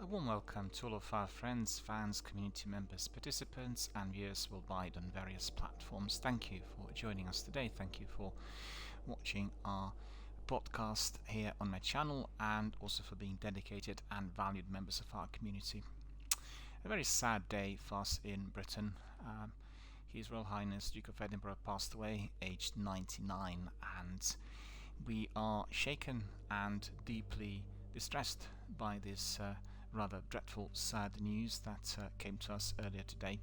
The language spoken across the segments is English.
A warm welcome to all of our friends, fans, community members, participants and viewers worldwide on various platforms. Thank you for joining us today. Thank you for watching our podcast here on my channel and also for being dedicated and valued members of our community. A very sad day for us in Britain. His Royal Highness Duke of Edinburgh passed away aged 99, and we are shaken and deeply distressed by this rather dreadful, sad news that came to us earlier today.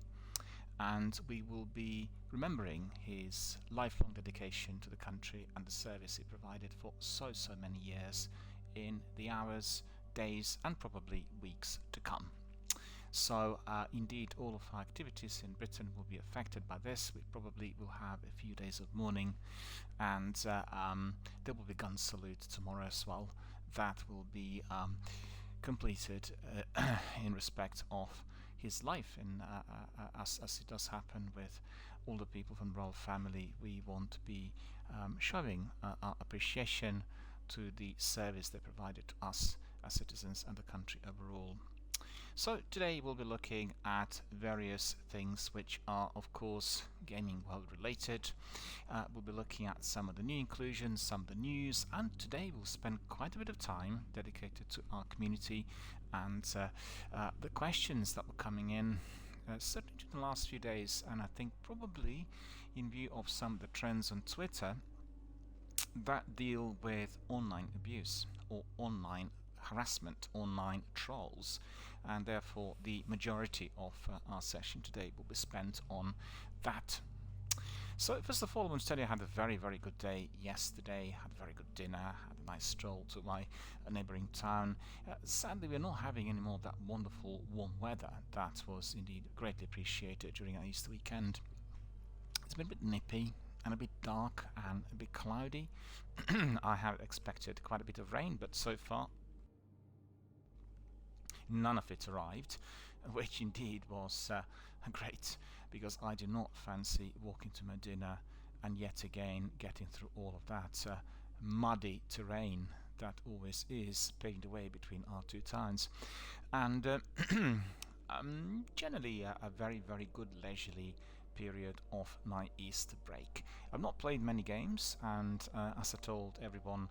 And we will be remembering his lifelong dedication to the country and the service he provided for so many years in the hours, days and probably weeks to come. So indeed all of our activities in Britain will be affected by this. We probably will have a few days of mourning, and there will be gun salute tomorrow as well. That will be completed in respect of his life, and as it does happen with all the people from the royal family, we want to be showing our appreciation to the service they provided to us as citizens and the country overall. So today we'll be looking at various things which are of course gaming world related. We'll be looking at some of the new inclusions, some of the news, and today we'll spend quite a bit of time dedicated to our community and the questions that were coming in certainly in the last few days, and I think probably in view of some of the trends on Twitter that deal with online abuse or online harassment, online trolls, and therefore the majority of our session today will be spent on that. So first of all, I want to tell you I had a very good day yesterday. Had a very good dinner, had a nice stroll to my neighbouring town. Sadly we're not having any more of that wonderful warm weather that was indeed greatly appreciated during our Easter weekend. It's been a bit nippy and a bit dark and a bit cloudy. I had expected quite a bit of rain, but so far none of it arrived, which indeed was great, because I do not fancy walking to my dinner and yet again getting through all of that muddy terrain that always is paving the way between our two towns. And generally a very good leisurely period of my Easter break. I've not played many games, and as I told everyone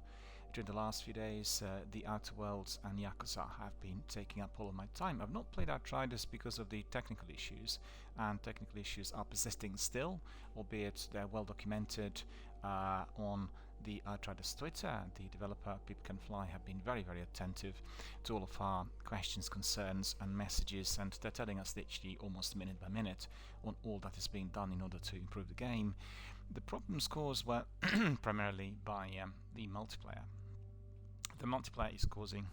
during the last few days, the Outer Worlds and Yakuza have been taking up all of my time. I've not played Outriders because of the technical issues, and technical issues are persisting still, albeit they're well documented on the Outriders Twitter. The developer Pip Can Fly have been very attentive to all of our questions, concerns and messages, and they're telling us literally almost minute by minute on all that is being done in order to improve the game. The problems caused were primarily by the multiplayer. The multiplayer is causing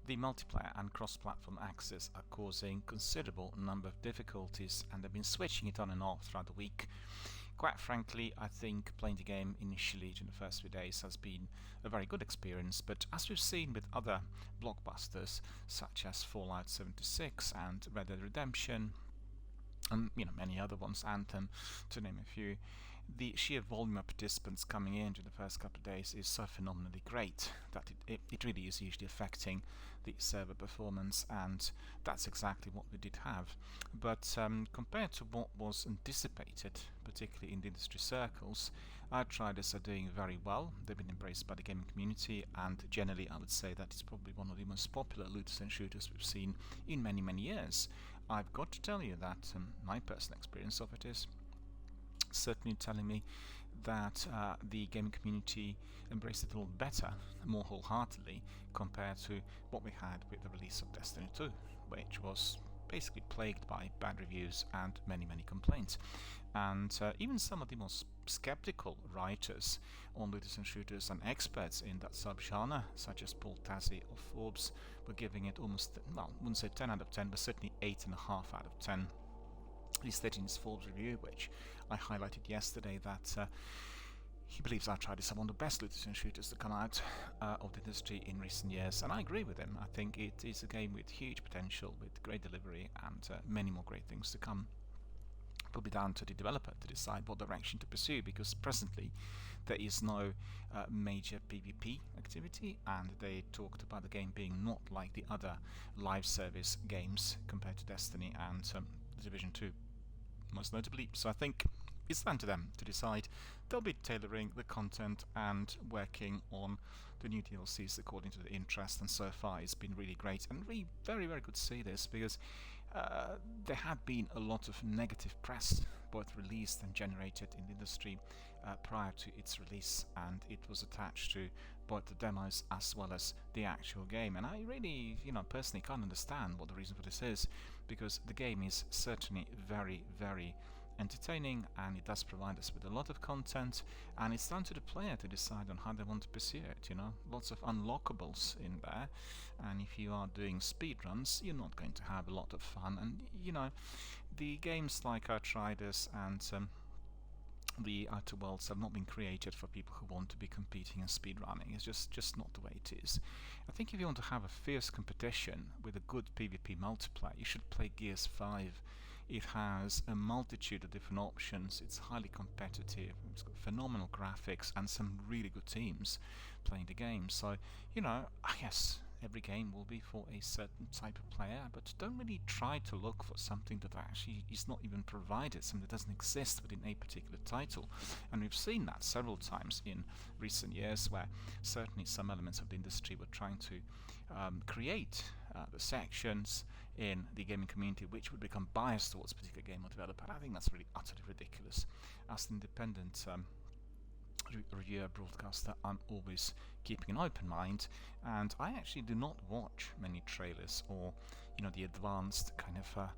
The multiplayer and cross-platform access are causing considerable number of difficulties, and they've been switching it on and off throughout the week. Quite frankly, I think playing the game initially during the first few days has been a very good experience, but as we've seen with other blockbusters such as Fallout 76 and Red Dead Redemption, and many other ones, Anthem to name a few, the sheer volume of participants coming in during the first couple of days is so phenomenally great that it really is usually affecting the server performance, and that's exactly what we did have. But compared to what was anticipated, particularly in the industry circles, Outriders are doing very well. They've been embraced by the gaming community, and generally I would say that it's probably one of the most popular looters and shooters we've seen in many years. I've got to tell you that my personal experience of it is certainly telling me that the gaming community embraced it a little better, more wholeheartedly, compared to what we had with the release of Destiny 2, which was basically plagued by bad reviews and many complaints. And even some of the most skeptical writers on looters and shooters and experts in that subgenre, such as Paul Tassi of Forbes, were giving it almost, well, I wouldn't say 10 out of 10, but certainly 8.5 out of 10. He stated in his Forbes review, which I highlighted yesterday, that he believes Outriders are one of the best looters and shooters to come out of the industry in recent years, and I agree with him. I think it is a game with huge potential, with great delivery and many more great things to come. will be down to the developer to decide what direction to pursue, because presently there is no major PvP activity, and they talked about the game being not like the other live service games compared to Destiny and Division 2 most notably. So I think it's down to them to decide. They'll be tailoring the content and working on the new DLCs according to the interest, and so far it's been really great and really very good to see this, because there had been a lot of negative press both released and generated in the industry prior to its release, and it was attached to both the demos as well as the actual game. And I really, personally can't understand what the reason for this is, because the game is certainly very entertaining, and it does provide us with a lot of content, and it's down to the player to decide on how they want to pursue it. Lots of unlockables in there, and if you are doing speedruns, you're not going to have a lot of fun. And the games like Outriders and the Outer Worlds have not been created for people who want to be competing in speedrunning. It's just not the way it is. I think if you want to have a fierce competition with a good PvP multiplayer, you should play Gears 5. It has a multitude of different options, it's highly competitive, it's got phenomenal graphics and some really good teams playing the game. So, I guess every game will be for a certain type of player, but don't really try to look for something that actually is not even provided, something that doesn't exist within a particular title. And we've seen that several times in recent years, where certainly some elements of the industry were trying to create the sections in the gaming community which would become biased towards a particular game or developer. I think that's really utterly ridiculous. As an independent reviewer, broadcaster, I'm always keeping an open mind, and I actually do not watch many trailers or the advanced kind of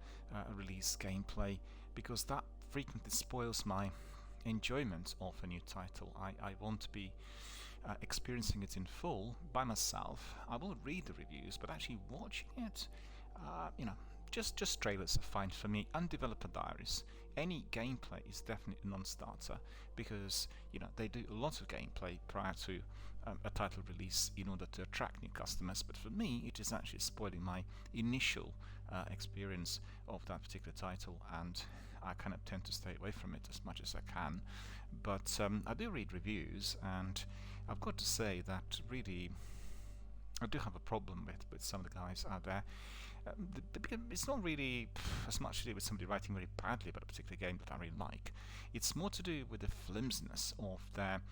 release gameplay, because that frequently spoils my enjoyment of a new title. I want to be experiencing it in full by myself. I will read the reviews, but actually watching it, just trailers are fine for me. And developer diaries. Any gameplay is definitely a non-starter, because they do a lot of gameplay prior to a title release in order to attract new customers. But for me, it is actually spoiling my initial experience of that particular title, and I kind of tend to stay away from it as much as I can. But I do read reviews, and I've got to say that really I do have a problem with some of the guys out there. It's not really as much to do with somebody writing very badly about a particular game that I really like. It's more to do with the flimsiness of their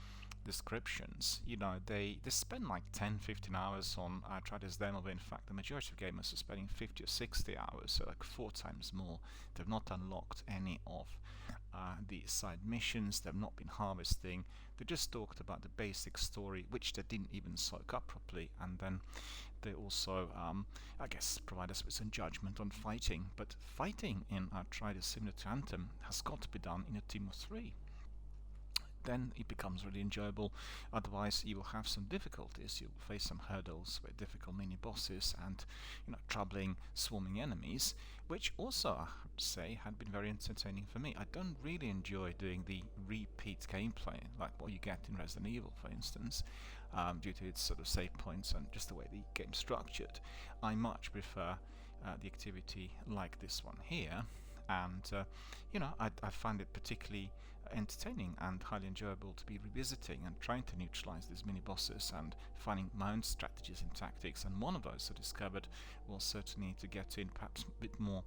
descriptions. They spend like 10-15 hours on Outriders demo, but in fact the majority of gamers are spending 50 or 60 hours, so like 4 times more. They've not unlocked any of the side missions, they've not been harvesting, they just talked about the basic story, which they didn't even soak up properly, and then they also, I guess, provide us with some judgment on fighting. But fighting in Outriders, similar to Anthem, has got to be done in a team of 3. Then it becomes really enjoyable. Otherwise, you will have some difficulties. You will face some hurdles with difficult mini bosses and troubling swarming enemies, which also, I have to say, had been very entertaining for me. I don't really enjoy doing the repeat gameplay like what you get in Resident Evil, for instance, due to its sort of save points and just the way the game's structured. I much prefer the activity like this one here, and I find it particularly entertaining and highly enjoyable to be revisiting and trying to neutralize these mini bosses and finding my own strategies and tactics. And one of those I discovered was certainly to get in perhaps a bit more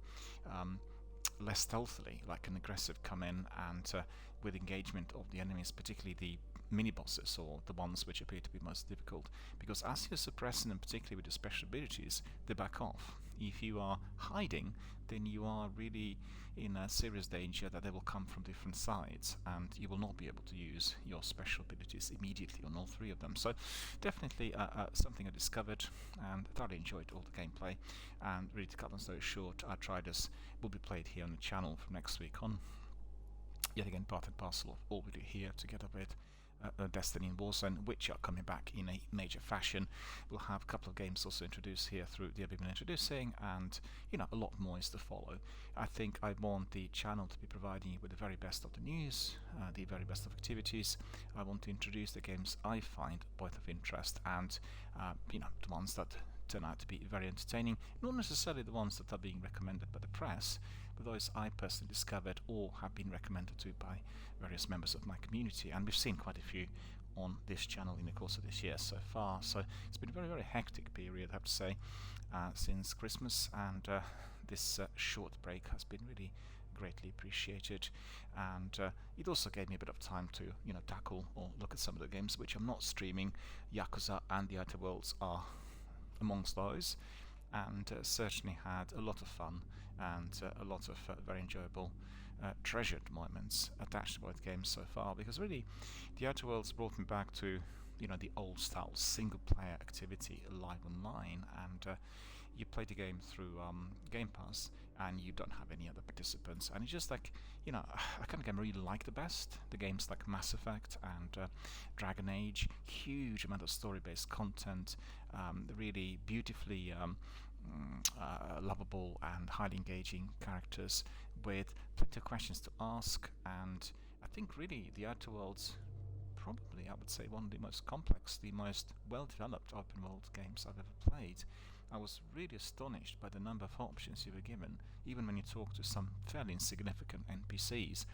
less stealthily, like an aggressive come in and with engagement of the enemies, particularly the mini bosses or the ones which appear to be most difficult, because as you're suppressing them, particularly with your special abilities, they back off. If you are hiding, then you are really in a serious danger that they will come from different sides, and you will not be able to use your special abilities immediately on all 3 of them. So definitely something I discovered and thoroughly enjoyed all the gameplay. And really, to cut long story short, Outriders will be played here on the channel from next week on. Yet again, part and parcel of all we do here, together with Destiny and Warzone, which are coming back in a major fashion. We'll have a couple of games also introduced here through DRBMiller introducing, and a lot more is to follow. I think I want the channel to be providing you with the very best of the news, the very best of activities. I want to introduce the games I find both of interest and the ones that turn out to be very entertaining. Not necessarily the ones that are being recommended by the press, but those I personally discovered or have been recommended to by various members of my community, and we've seen quite a few on this channel in the course of this year so far. So it's been a very, very hectic period, I have to say, since Christmas, and this short break has been really greatly appreciated, and it also gave me a bit of time to tackle or look at some of the games which I'm not streaming. Yakuza and the Outer Worlds are amongst those, and certainly had a lot of fun and a lot of very enjoyable treasured moments attached to both games so far, because really the Outer Worlds brought me back to the old style single player activity live online, and you play the game through Game Pass and you don't have any other participants, and it's just like I kind of game I really like the best. The games like Mass Effect and Dragon Age, huge amount of story-based content, really beautifully lovable and highly engaging characters with plenty of questions to ask, and I think really the Outer Worlds, probably I would say one of the most complex, the most well-developed open world games I've ever played. I was really astonished by the number of options you were given, even when you talk to some fairly insignificant NPCs.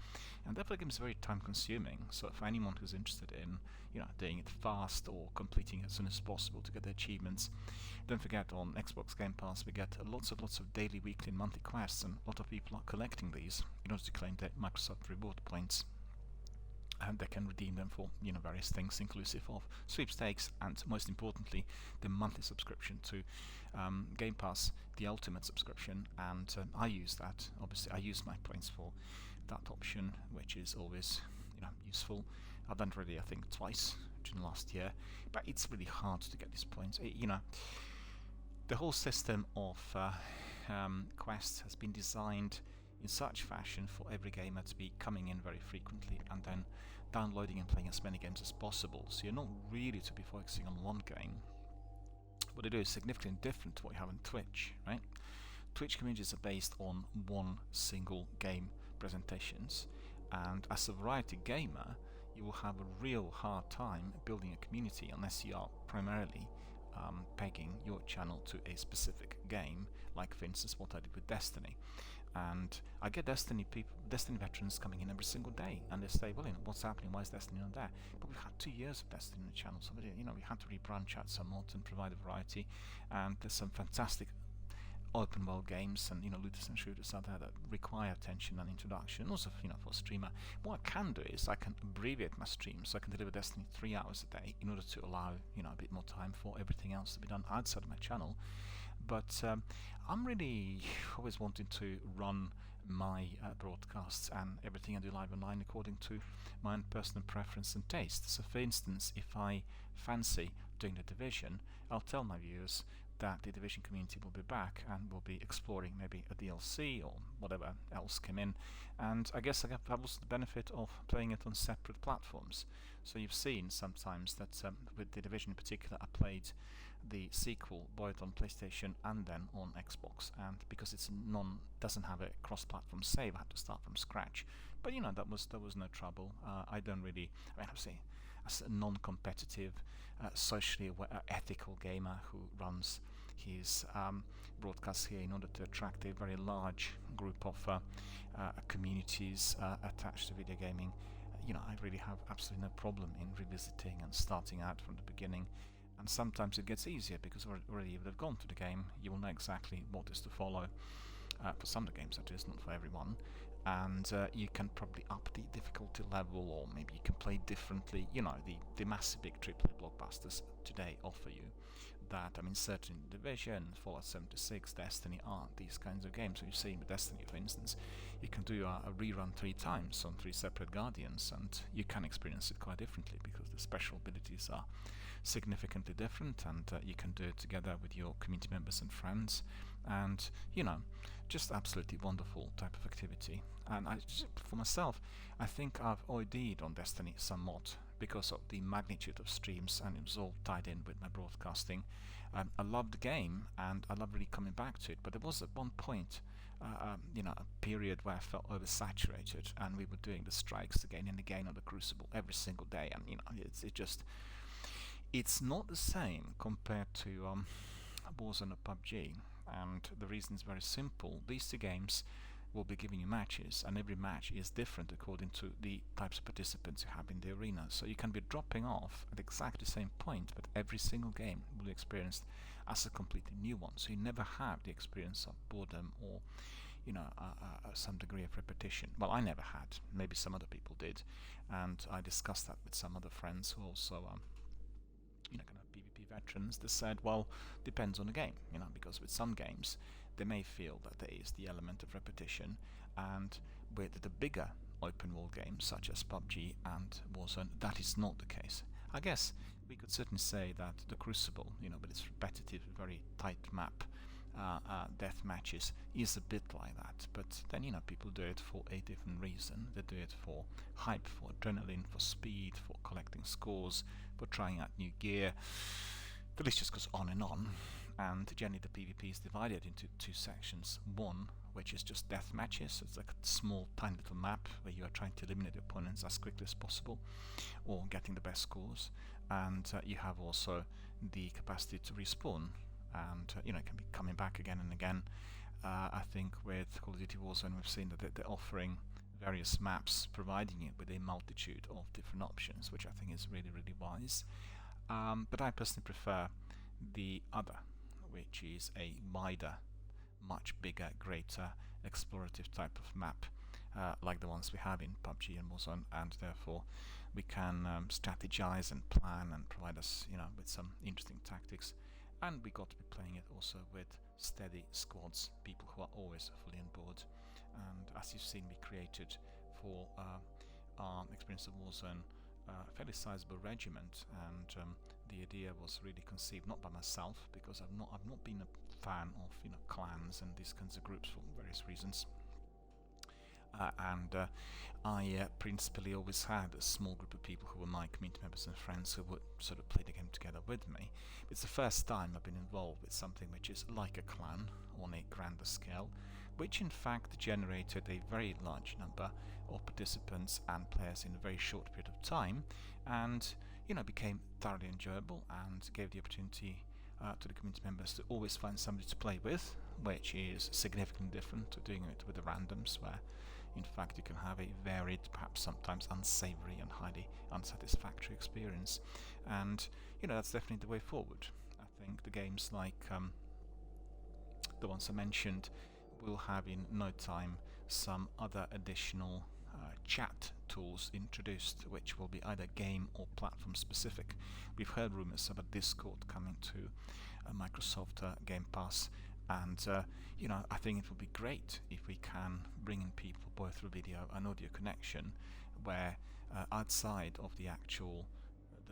And that game is very time consuming, so for anyone who's interested in doing it fast or completing it as soon as possible to get the achievements, don't forget on Xbox Game Pass we get lots of daily, weekly and monthly quests, and a lot of people are collecting these in order to claim their Microsoft reward points, and they can redeem them for various things, inclusive of sweepstakes and, most importantly, the monthly subscription to Game Pass, the ultimate subscription. And I use that. Obviously, I use my points for that option, which is always useful. I've done it already, I think, twice during the last year, but it's really hard to get these points. The whole system of quests has been designed in such fashion for every gamer to be coming in very frequently and then downloading and playing as many games as possible. So you're not really to be focusing on one game. What it is significantly different to what you have on Twitch, right? Twitch communities are based on one single game presentations, and as a variety gamer you will have a real hard time building a community unless you are primarily pegging your channel to a specific game, like for instance what I did with Destiny. And I get Destiny veterans coming in every single day, and they say, well, what's happening? Why is Destiny not there? But we've had 2 years of Destiny on the channel, so we had to re-branch out somewhat and provide a variety. And there's some fantastic open world games and looters and shooters out there that require attention and introduction. Also, for a streamer, what I can do is I can abbreviate my stream, so I can deliver Destiny 3 hours a day in order to allow a bit more time for everything else to be done outside of my channel. But I'm really always wanting to run my broadcasts and everything I do live online according to my own personal preference and taste. So for instance, if I fancy doing The Division, I'll tell my viewers that the Division community will be back and we'll be exploring maybe a DLC or whatever else came in. And I guess I have also the benefit of playing it on separate platforms. So you've seen sometimes that with The Division in particular, I played the sequel both on PlayStation and then on Xbox, and because it's doesn't have a cross-platform save, I had to start from scratch. But that was no trouble. I don't really, I would say, as a non-competitive, socially aware, ethical gamer who runs his broadcasts here in order to attract a very large group of communities attached to video gaming, I really have absolutely no problem in revisiting and starting out from the beginning. And sometimes it gets easier because already if they've gone to the game, you will know exactly what is to follow. For some of the games, that is, not for everyone. And you can probably up the difficulty level, or maybe you can play differently. The massive big AAA blockbusters today offer you that. I mean, certainly Division, Fallout 76, Destiny are these kinds of games. So you see with Destiny, for instance, you can do a rerun 3 times on 3 separate Guardians, and you can experience it quite differently because the special abilities are significantly different, and you can do it together with your community members and friends, and just absolutely wonderful type of activity. And for myself, I think I've OD'd on Destiny somewhat because of the magnitude of streams, and it was all tied in with my broadcasting. I loved the game and I love really coming back to it, but there was at one point a period where I felt oversaturated, and we were doing the strikes again and again on the Crucible every single day, and it's not the same compared to Warzone or PUBG, and the reason is very simple. These two games will be giving you matches, and every match is different according to the types of participants you have in the arena. So you can be dropping off at exactly the same point, but every single game will be experienced as a completely new one. So you never have the experience of boredom or some degree of repetition. Well, I never had. Maybe some other people did, and I discussed that with some other friends who also, kind of PvP veterans. They said, well, depends on the game, because with some games they may feel that there is the element of repetition, and with the bigger open world games such as PUBG and Warzone, that is not the case. I guess we could certainly say that the Crucible, with its repetitive, very tight map, death matches is a bit like that, but then people do it for a different reason. They do it for hype, for adrenaline, for speed, for collecting scores, for trying out new gear. The list just goes on, and generally the PvP is divided into two sections. One, which is just death matches. It's like a small tiny little map where you are trying to eliminate your opponents as quickly as possible or getting the best scores, and you have also the capacity to respawn, and it can be coming back again and again. I think with Call of Duty Warzone we've seen that they're offering various maps, providing it with a multitude of different options, which I think is really, really wise. But I personally prefer the other, which is a wider, much bigger, greater, explorative type of map, like the ones we have in PUBG and Warzone, and therefore we can strategize and plan and provide us, with some interesting tactics. And we got to be playing it also with steady squads, people who are always fully on board. And as you've seen, we created for our experience of Warzone a fairly sizable regiment, and the idea was really conceived not by myself, because I've not been a fan of clans and these kinds of groups for various reasons. And I principally always had a small group of people who were my community members and friends who would sort of play the game together with me. It's the first time I've been involved with something which is like a clan on a grander scale, which in fact generated a very large number of participants and players in a very short period of time, and became thoroughly enjoyable and gave the opportunity to the community members to always find somebody to play with, which is significantly different to doing it with the randoms, where in fact you can have a varied, perhaps sometimes unsavory and highly unsatisfactory experience. And that's definitely the way forward. I think the games like the ones I mentioned will have in no time some other additional chat tools introduced, which will be either game or platform specific. We've heard rumors about Discord coming to Microsoft Game Pass, and I think it would be great if we can bring in people both through video and audio connection, where outside of the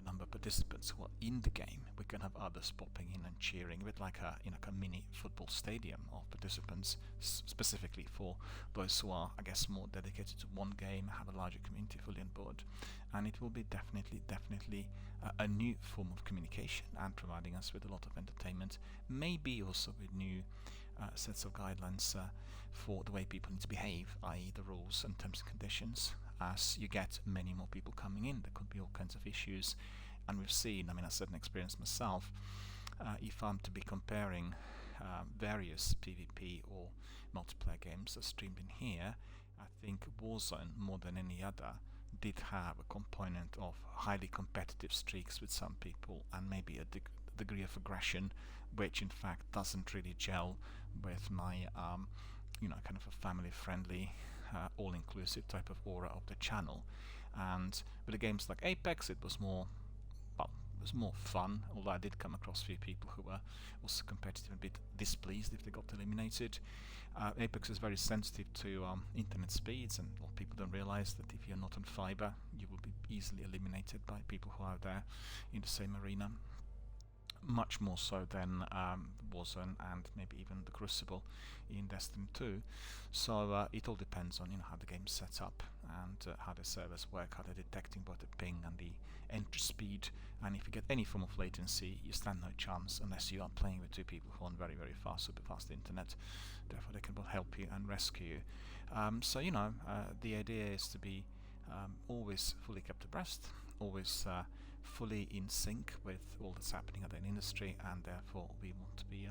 number of participants who are in the game, we can have others popping in and cheering, a bit like a a mini football stadium of participants, specifically for those who are, I guess, more dedicated to one game, have a larger community fully on board. And it will be definitely a new form of communication and providing us with a lot of entertainment, maybe also with new sets of guidelines for the way people need to behave, i.e. the rules and terms and conditions. As you get many more people coming in, there could be all kinds of issues, and we've seen, a certain experience myself. If I'm to be comparing various PvP or multiplayer games that are streamed in here, I think Warzone, more than any other, did have a component of highly competitive streaks with some people, and maybe a degree of aggression, which in fact doesn't really gel with my kind of a family-friendly, all-inclusive type of aura of the channel. And with the games like Apex, it was more fun, although I did come across a few people who were also competitive, a bit displeased if they got eliminated. Apex is very sensitive to internet speeds, and a lot of people don't realize that if you're not on fiber, you will be easily eliminated by people who are there in the same arena. Much more so than Warzone and maybe even the Crucible in Destiny 2. So it all depends on how the game's set up and how the servers work, how they're detecting both the ping and the entry speed. And if you get any form of latency, you stand no chance unless you are playing with two people who are on very, very fast, super fast internet. Therefore, they can both help you and rescue you. So the idea is to be always fully kept abreast, always fully in sync with all that's happening in the industry, and therefore we want to be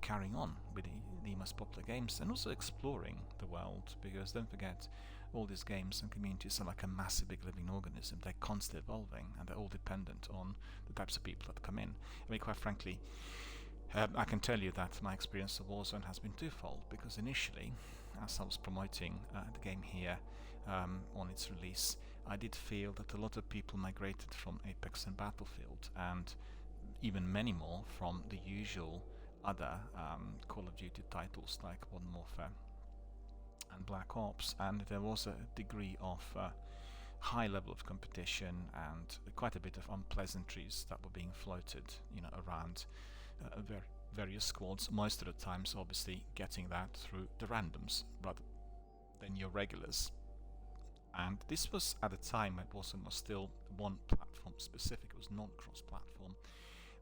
carrying on with the most popular games and also exploring the world, because don't forget, all these games and communities are like a massive big living organism. They're constantly evolving, and they're all dependent on the types of people that come in. I mean, quite frankly, I can tell you that my experience of Warzone has been twofold, because initially, as I was promoting the game here on its release, I did feel that a lot of people migrated from Apex and Battlefield, and even many more from the usual other Call of Duty titles like Modern Warfare and Black Ops, and there was a degree of high level of competition and quite a bit of unpleasantries that were being floated, around various squads. Most of the times, obviously, getting that through the randoms rather than your regulars. And this was at a time when Warzone was still one platform specific. It was non-cross-platform.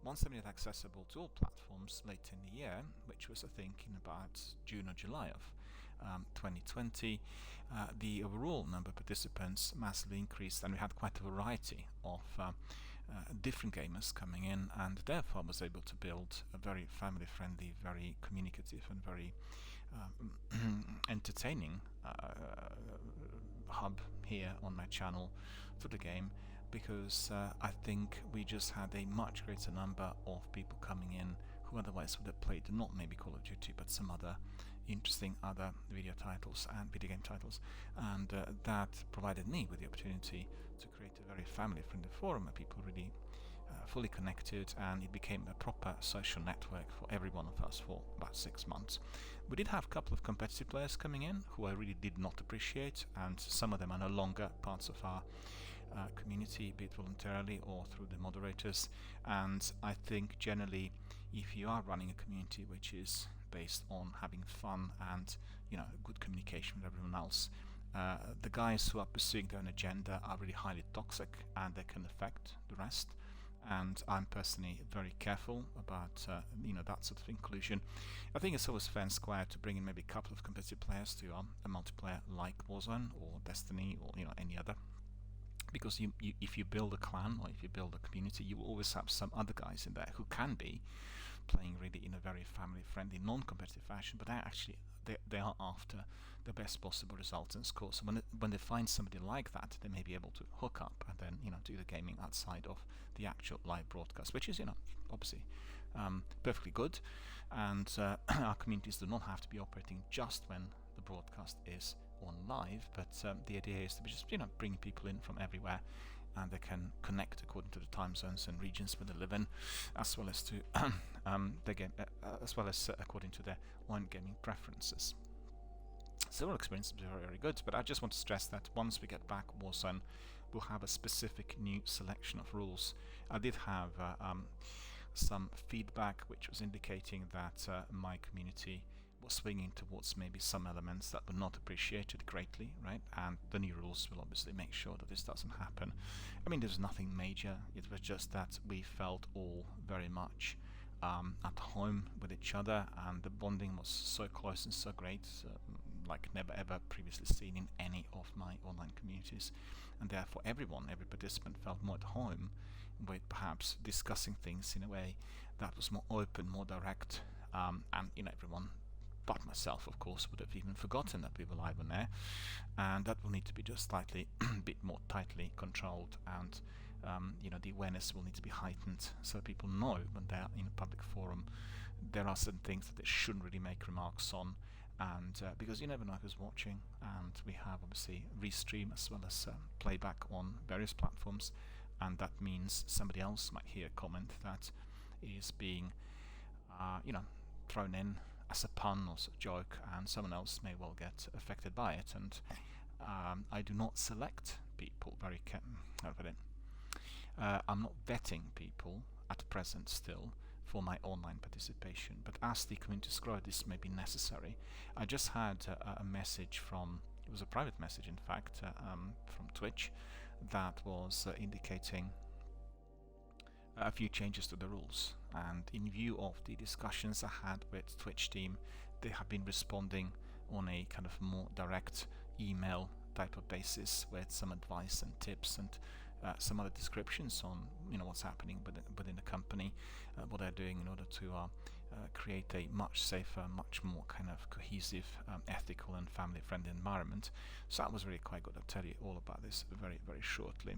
Once they made it accessible to all platforms late in the year, which was I think in about June or July of 2020, the overall number of participants massively increased, and we had quite a variety of different gamers coming in, and therefore I was able to build a very family-friendly, very communicative and very entertaining hub here on my channel for the game, because I think we just had a much greater number of people coming in who otherwise would have played not maybe Call of Duty but some other interesting other video game titles, and that provided me with the opportunity to create a very family-friendly forum where people really fully connected, and it became a proper social network for every one of us for about 6 months. We did have a couple of competitive players coming in who I really did not appreciate, and some of them are no longer parts of our community, be it voluntarily or through the moderators. And I think generally, if you are running a community which is based on having fun and good communication with everyone else, the guys who are pursuing their own agenda are really highly toxic, and they can affect the rest. And I'm personally very careful about that sort of inclusion. I think it's always fair and square to bring in maybe a couple of competitive players to a multiplayer like Warzone or Destiny or any other, because if you build a clan or if you build a community, you will always have some other guys in there who can be playing really in a very family-friendly, non-competitive fashion, but they are after the best possible results and scores. So when they find somebody like that, they may be able to hook up and then do the gaming outside of the actual live broadcast, which is obviously perfectly good. And our communities do not have to be operating just when the broadcast is on live, but the idea is to be just bring people in from everywhere, and they can connect according to the time zones and regions where they live in, as well as to according to their own gaming preferences. So our experience is very, very good, but I just want to stress that once we get back Warzone, we'll have a specific new selection of rules. I did have some feedback which was indicating that my community was swinging towards maybe some elements that were not appreciated greatly, right? And the new rules will obviously make sure that this doesn't happen. I mean, there's nothing major. It was just that we felt all very much at home with each other, and the bonding was so close and so great, like never ever previously seen in any of my online communities. And therefore every participant felt more at home with perhaps discussing things in a way that was more open, more direct, and everyone but myself, of course, would have even forgotten that we were live on air, and that will need to be just slightly bit more tightly controlled, and the awareness will need to be heightened so people know when they're in a public forum there are certain things that they shouldn't really make remarks on, and because you never know who's watching, and we have obviously restream as well as playback on various platforms, and that means somebody else might hear a comment that is being thrown in as a pun or a joke, and someone else may well get affected by it. And I do not select people very I'm not vetting people at present still for my online participation, but as the communities grow, this may be necessary. I just had a message it was a private message in fact, from Twitch, that was indicating a few changes to the rules, and in view of the discussions I had with Twitch team, they have been responding on a kind of more direct email type of basis with some advice and tips and some other descriptions on what's happening within the company, what they're doing in order to create a much safer, much more kind of cohesive, ethical and family-friendly environment. So that was really quite good. I'll tell you all about this very, very shortly.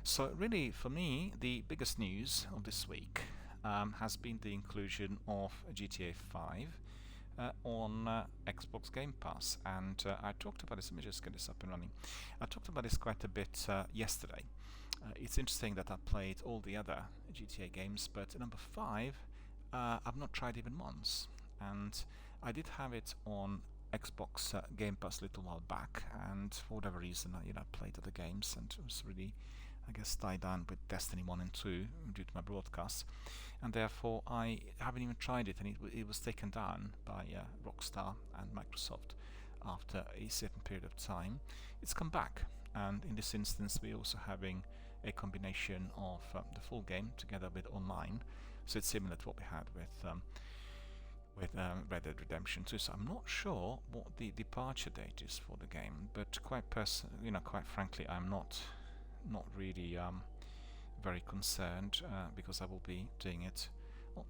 So really, for me, the biggest news of this week has been the inclusion of GTA 5 on Xbox Game Pass, and I talked about this. Let me just get this up and running. I talked about this quite a bit yesterday. It's interesting that I played all the other GTA games, but number 5 I've not tried even once, and I did have it on Xbox Game Pass a little while back, and for whatever reason I played other games and was really, I guess, tied down with Destiny 1 and 2 due to my broadcasts, and therefore I haven't even tried it, and it was taken down by Rockstar and Microsoft after a certain period of time. It's come back, and in this instance we're also having a combination of the full game together with online, so it's similar to what we had with Red Dead Redemption 2. So I'm not sure what the departure date is for the game, but quite frankly, I'm not really very concerned because I will be doing it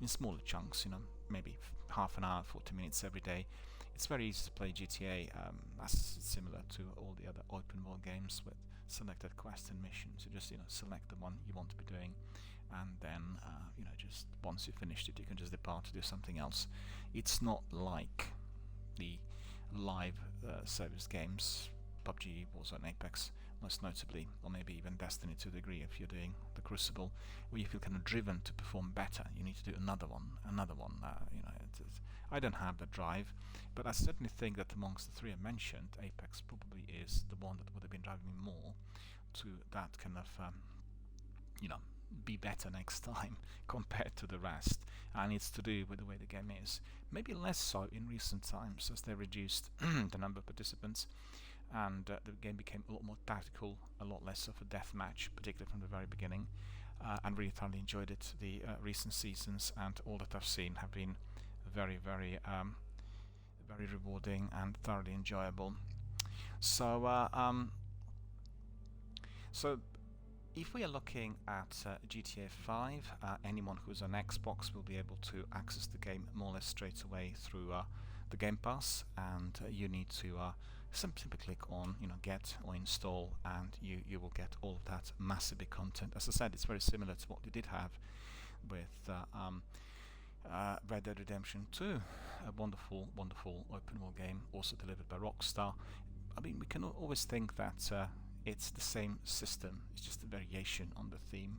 in smaller chunks, maybe half an hour, 40 minutes every day. It's very easy to play GTA, as similar to all the other open world games with selected quests and missions. You just select the one you want to be doing, and then just once you've finished it, you can just depart to do something else. It's not like the live service games, PUBG, Warzone, Apex, most notably, or maybe even Destiny to a degree if you're doing the Crucible, where you feel kind of driven to perform better. You need to do another one. I don't have that drive, but I certainly think that amongst the three I mentioned, Apex probably is the one that would have been driving me more to that kind of be better next time compared to the rest, and it's to do with the way the game is. Maybe less so in recent times as they reduced the number of participants, and the game became a lot more tactical, a lot less of a deathmatch, particularly from the very beginning, and really thoroughly enjoyed it. The recent seasons and all that I've seen have been very, very, very rewarding and thoroughly enjoyable. So, if we are looking at GTA 5, anyone who's on Xbox will be able to access the game more or less straight away through the Game Pass, and you need to simply click on get or install, and you will get all of that massive big content. As I said, it's very similar to what we did have with Red Dead Redemption 2, a wonderful, wonderful open world game, also delivered by Rockstar. I mean, we can always think that it's the same system, it's just a variation on the theme.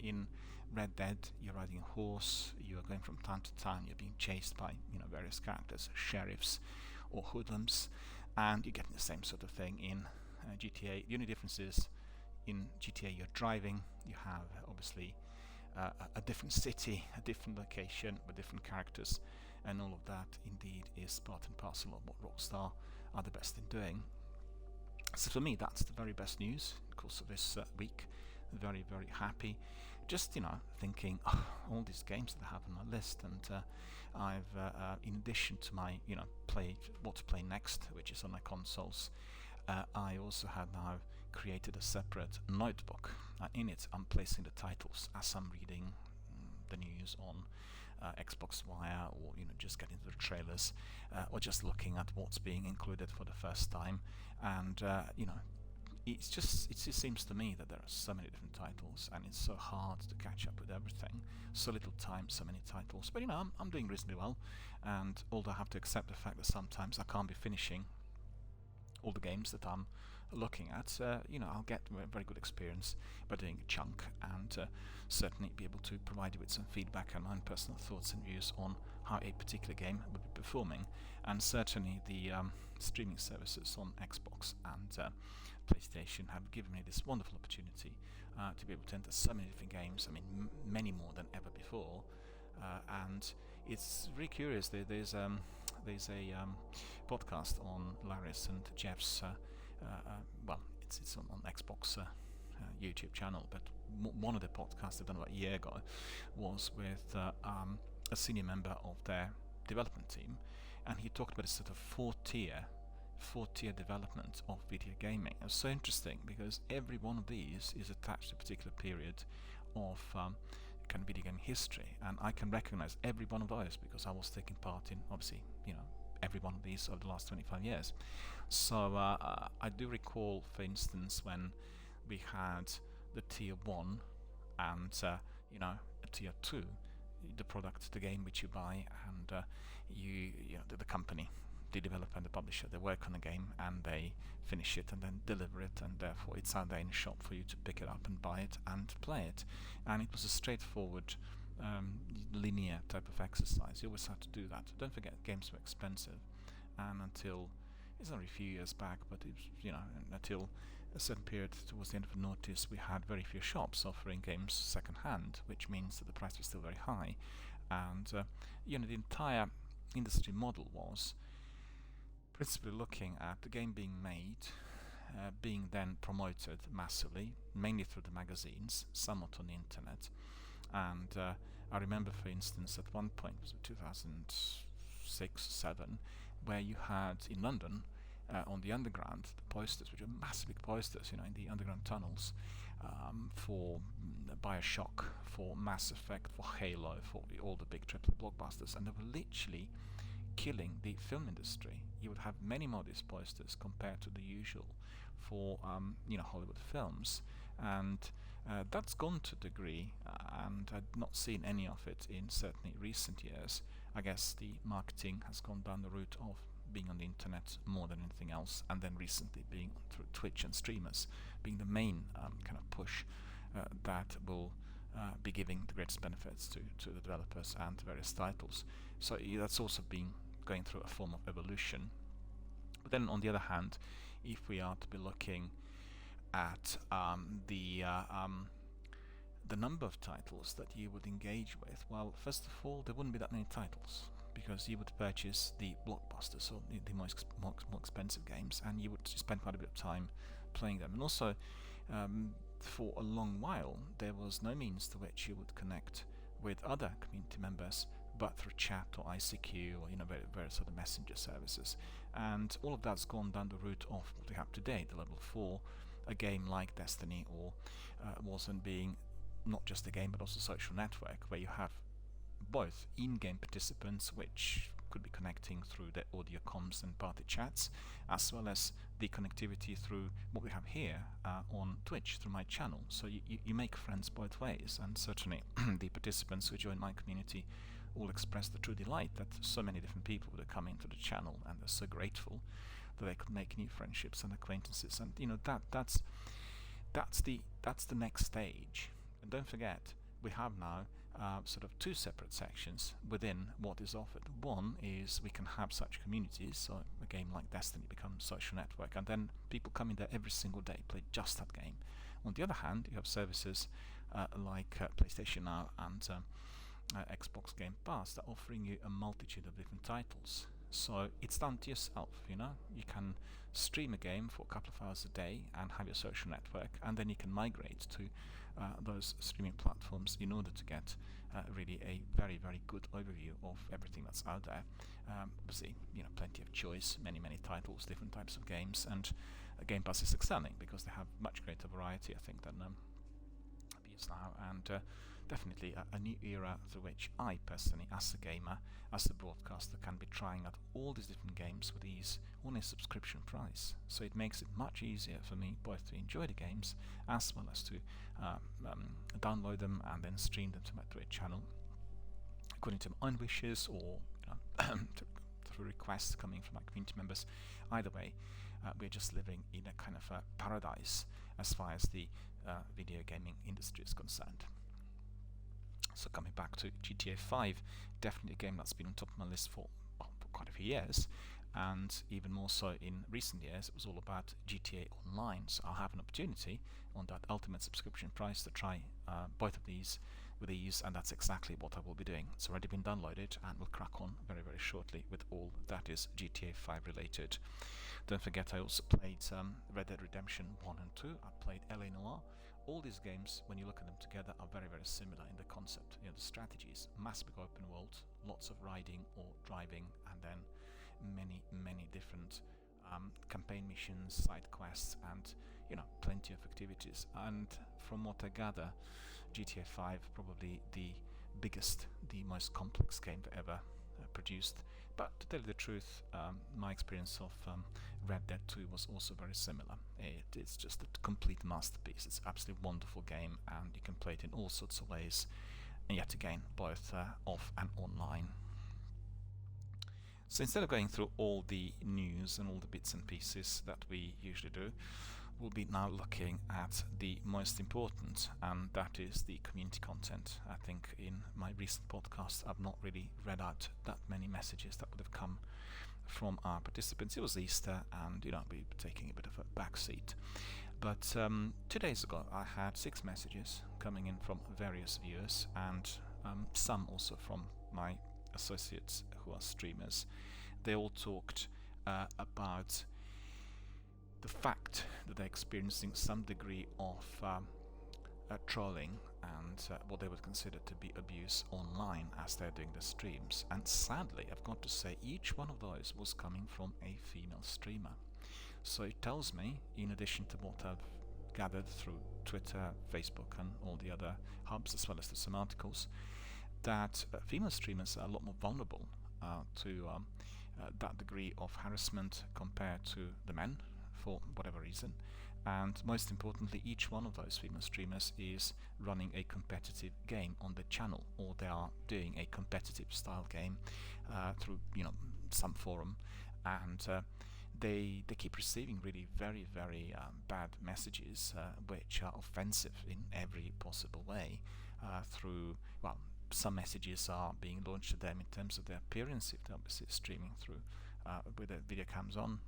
In Red Dead, you're riding a horse, you are going from town to town, you're being chased by various characters, sheriffs or hoodlums, and you're getting the same sort of thing in GTA. The only difference is in GTA you're driving, you have obviously a different city, a different location with different characters, and all of that indeed is part and parcel of what Rockstar are the best in doing. So for me, that's the very best news in the course of this week. Very, very happy. Just thinking all these games that I have on my list, and I've in addition to my what to play next, which is on my consoles, I also have now created a separate notebook. In it, I'm placing the titles as I'm reading the news on Xbox Wire, or just getting to the trailers, or just looking at what's being included for the first time. And it just seems to me that there are so many different titles, and it's so hard to catch up with everything. So little time, so many titles. But I'm doing reasonably well, and although I have to accept the fact that sometimes I can't be finishing all the games that I'm looking at, I'll get a very good experience by doing a chunk, and certainly be able to provide you with some feedback and my own personal thoughts and views on how a particular game would be performing. And certainly the streaming services on Xbox and PlayStation have given me this wonderful opportunity to be able to enter so many different games. I mean, many more than ever before, and it's really curious. There's a podcast on Larry's and Jeff's it's on Xbox YouTube channel, but one of the podcasts they've done about a year ago was with a senior member of their development team, and he talked about a sort of four-tier 4-tier development of video gaming. It's so interesting because every one of these is attached to a particular period of kind of video game history, and I can recognize every one of those because I was taking part in, obviously, every one of these over the last 25 years. So I do recall, for instance, when we had the tier 1 and a tier 2, the product, the game which you buy, and the company, the developer and the publisher, they work on the game and they finish it and then deliver it, and therefore it's out there in the shop for you to pick it up and buy it and play it. And it was a straightforward linear type of exercise. You always had to do that. Don't forget, games were expensive, and until it's only a few years back, but it was, until a certain period towards the end of the noughties, we had very few shops offering games second hand, which means that the price was still very high. And the entire industry model was principally looking at the game being made, being then promoted massively, mainly through the magazines, somewhat on the internet. And I remember, for instance, at one point, was it 2006-7, where you had in London, on the underground, the posters, which were massive big posters, in the underground tunnels, for Bioshock, for Mass Effect, for Halo, for all the big AAA blockbusters, and they were literally killing the film industry. You would have many more of these posters compared to the usual for Hollywood films, and that's gone to a degree, and I've not seen any of it in certainly recent years. I guess the marketing has gone down the route of being on the internet more than anything else, and then recently being through Twitch and streamers being the main kind of push that will be giving the greatest benefits to the developers and to various titles. So that's also been going through a form of evolution. But then on the other hand, if we are to be looking at the number of titles that you would engage with, well, first of all, there wouldn't be that many titles, because you would purchase the blockbusters or the more expensive games, and you would spend quite a bit of time playing them. And also, for a long while, there was no means to which you would connect with other community members but through chat or ICQ or various other messenger services. And all of that's gone down the route of what we have today, the level 4, a game like Destiny, or wasn't being not just a game but also a social network where you have both in-game participants, which could be connecting through the audio comms and party chats, as well as the connectivity through what we have here on Twitch, through my channel. So you make friends both ways, and certainly the participants who join my community all express the true delight that so many different people would come into the channel, and they're so grateful that they could make new friendships and acquaintances. And that's the next stage. And don't forget, we have now sort of two separate sections within what is offered. One is we can have such communities, so a game like Destiny becomes a social network, and then people come in there every single day, play just that game. On the other hand, you have services like PlayStation Now and Xbox Game Pass that are offering you a multitude of different titles. So it's down to yourself, you can stream a game for a couple of hours a day and have your social network, and then you can migrate to those streaming platforms in order to get really a very, very good overview of everything that's out there. Obviously, plenty of choice, many titles, different types of games, and Game Pass is excelling because they have much greater variety, I think, than PS Now, and definitely a new era through which I personally, as a gamer, as a broadcaster, can be trying out all these different games with ease on a subscription price. So it makes it much easier for me both to enjoy the games as well as to download them and then stream them to my Twitch channel according to my own wishes, or through requests coming from my community members. Either way, we're just living in a kind of a paradise as far as the video gaming industry is concerned. So coming back to GTA 5, definitely a game that's been on top of my list for quite a few years, and even more so in recent years. It was all about GTA Online, so I'll have an opportunity on that ultimate subscription price to try both of these with ease, and that's exactly what I will be doing. It's already been downloaded and will crack on very, very shortly with all that is GTA 5 related. Don't forget, I also played Red Dead Redemption 1 and 2. I played LA Noire. All these games, when you look at them together, are very, very similar in the concept. The strategies, massive open world, lots of riding or driving, and then many different campaign missions, side quests, and plenty of activities. And from what I gather, GTA 5 probably the biggest, the most complex game ever produced. But to tell you the truth, my experience of Red Dead 2 was also very similar. It's just a complete masterpiece. It's an absolutely wonderful game, and you can play it in all sorts of ways, and yet again, both off and online. So instead of going through all the news and all the bits and pieces that we usually do, we'll be now looking at the most important, and that is the community content. I think in my recent podcast I've not really read out that many messages that would have come from our participants. It was Easter, and we're taking a bit of a backseat. But 2 days ago I had 6 messages coming in from various viewers, and some also from my associates who are streamers. They all talked about the fact that they're experiencing some degree of trolling and what they would consider to be abuse online as they're doing the streams. And sadly, I've got to say, each one of those was coming from a female streamer. So it tells me, in addition to what I've gathered through Twitter, Facebook, and all the other hubs, as well as the some articles, that female streamers are a lot more vulnerable to that degree of harassment compared to the men, for whatever reason. And most importantly, each one of those female streamers is running a competitive game on the channel, or they are doing a competitive style game through some forum, and they keep receiving really very bad messages which are offensive in every possible way through, well, some messages are being launched at them in terms of their appearance if they're obviously streaming through with their video cams on.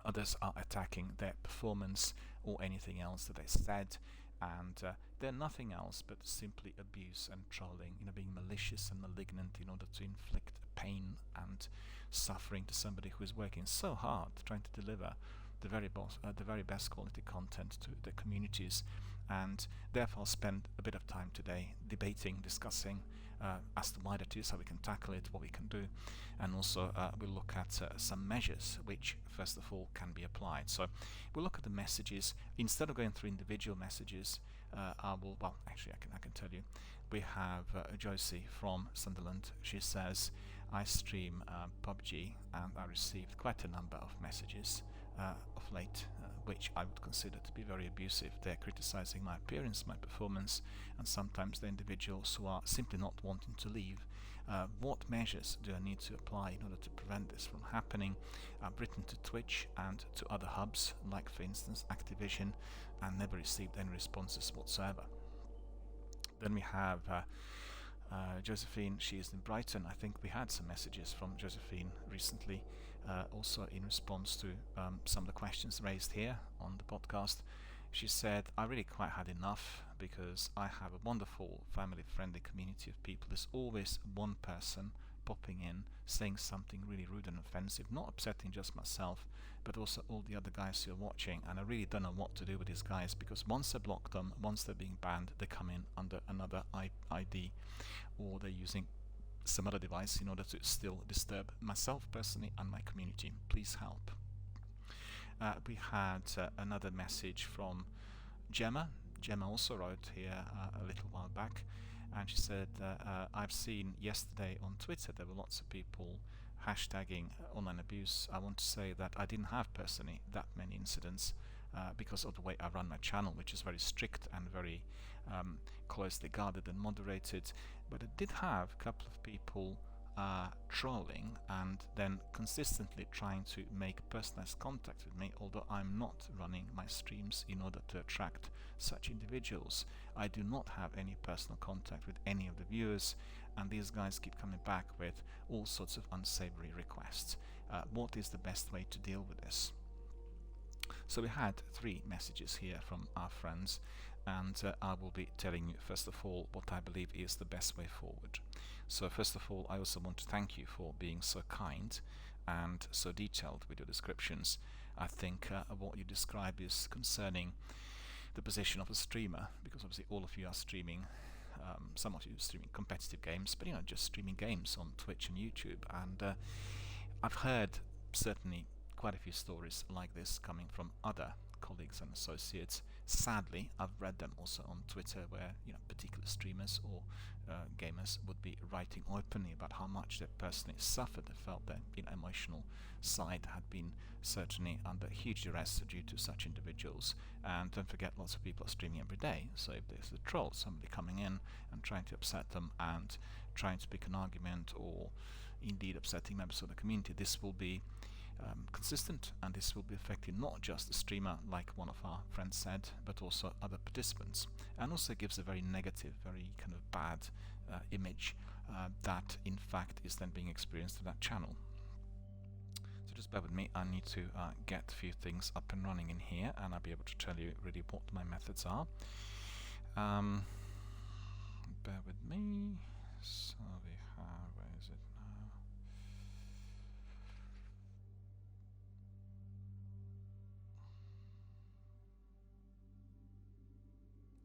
Others are attacking their performance or anything else that they said, and they're nothing else but simply abuse and trolling, being malicious and malignant in order to inflict pain and suffering to somebody who is working so hard trying to deliver the very best quality content to the communities. And therefore I'll spend a bit of time today debating, discussing as to why that is, how we can tackle it, what we can do, and also we'll look at some measures which first of all can be applied. So we'll look at the messages. Instead of going through individual messages, I can tell you, we have Josie from Sunderland. She says, I stream PUBG and I received quite a number of messages of late which I would consider to be very abusive. They're criticizing my appearance, my performance, and sometimes the individuals who are simply not wanting to leave. What measures do I need to apply in order to prevent this from happening? I've written to Twitch and to other hubs, like for instance Activision, and never received any responses whatsoever. Then we have Josephine. She is in Brighton. I think we had some messages from Josephine recently, also in response to some of the questions raised here on the podcast. She said, I really quite had enough because I have a wonderful family-friendly community of people. There's always one person popping in saying something really rude and offensive, not upsetting just myself, but also all the other guys who are watching. And I really don't know what to do with these guys, because once I block them, once they're being banned, they come in under another ID, or they're using some other device in order to still disturb myself personally and my community. Please help. We had another message from Gemma. Gemma also wrote here a little while back, and she said, I've seen yesterday on Twitter there were lots of people hashtagging online abuse. I want to say that I didn't have personally that many incidents because of the way I run my channel, which is very strict and very closely guarded and moderated, but I did have a couple of people trolling and then consistently trying to make personalized contact with me, although I'm not running my streams in order to attract such individuals. I do not have any personal contact with any of the viewers, and these guys keep coming back with all sorts of unsavory requests. What is the best way to deal with this? So we had 3 messages here from our friends, and I will be telling you first of all what I believe is the best way forward. So first of all, I also want to thank you for being so kind and so detailed with your descriptions. I think what you describe is concerning the position of a streamer, because obviously all of you are streaming, some of you are streaming competitive games, but just streaming games on Twitch and YouTube. And I've heard certainly quite a few stories like this coming from other colleagues and associates. Sadly, I've read them also on Twitter, where particular streamers or gamers would be writing openly about how much they personally suffered. They felt their emotional side had been certainly under huge duress due to such individuals. And don't forget, lots of people are streaming every day. So if there's a troll, somebody coming in and trying to upset them and trying to pick an argument, or indeed upsetting members of the community, this will be consistent, and this will be affecting not just the streamer, like one of our friends said, but also other participants, and also gives a very negative, very kind of bad image that in fact is then being experienced in that channel. So just bear with me, I need to get a few things up and running in here, and I'll be able to tell you really what my methods are. Bear with me. So we have, where is it now?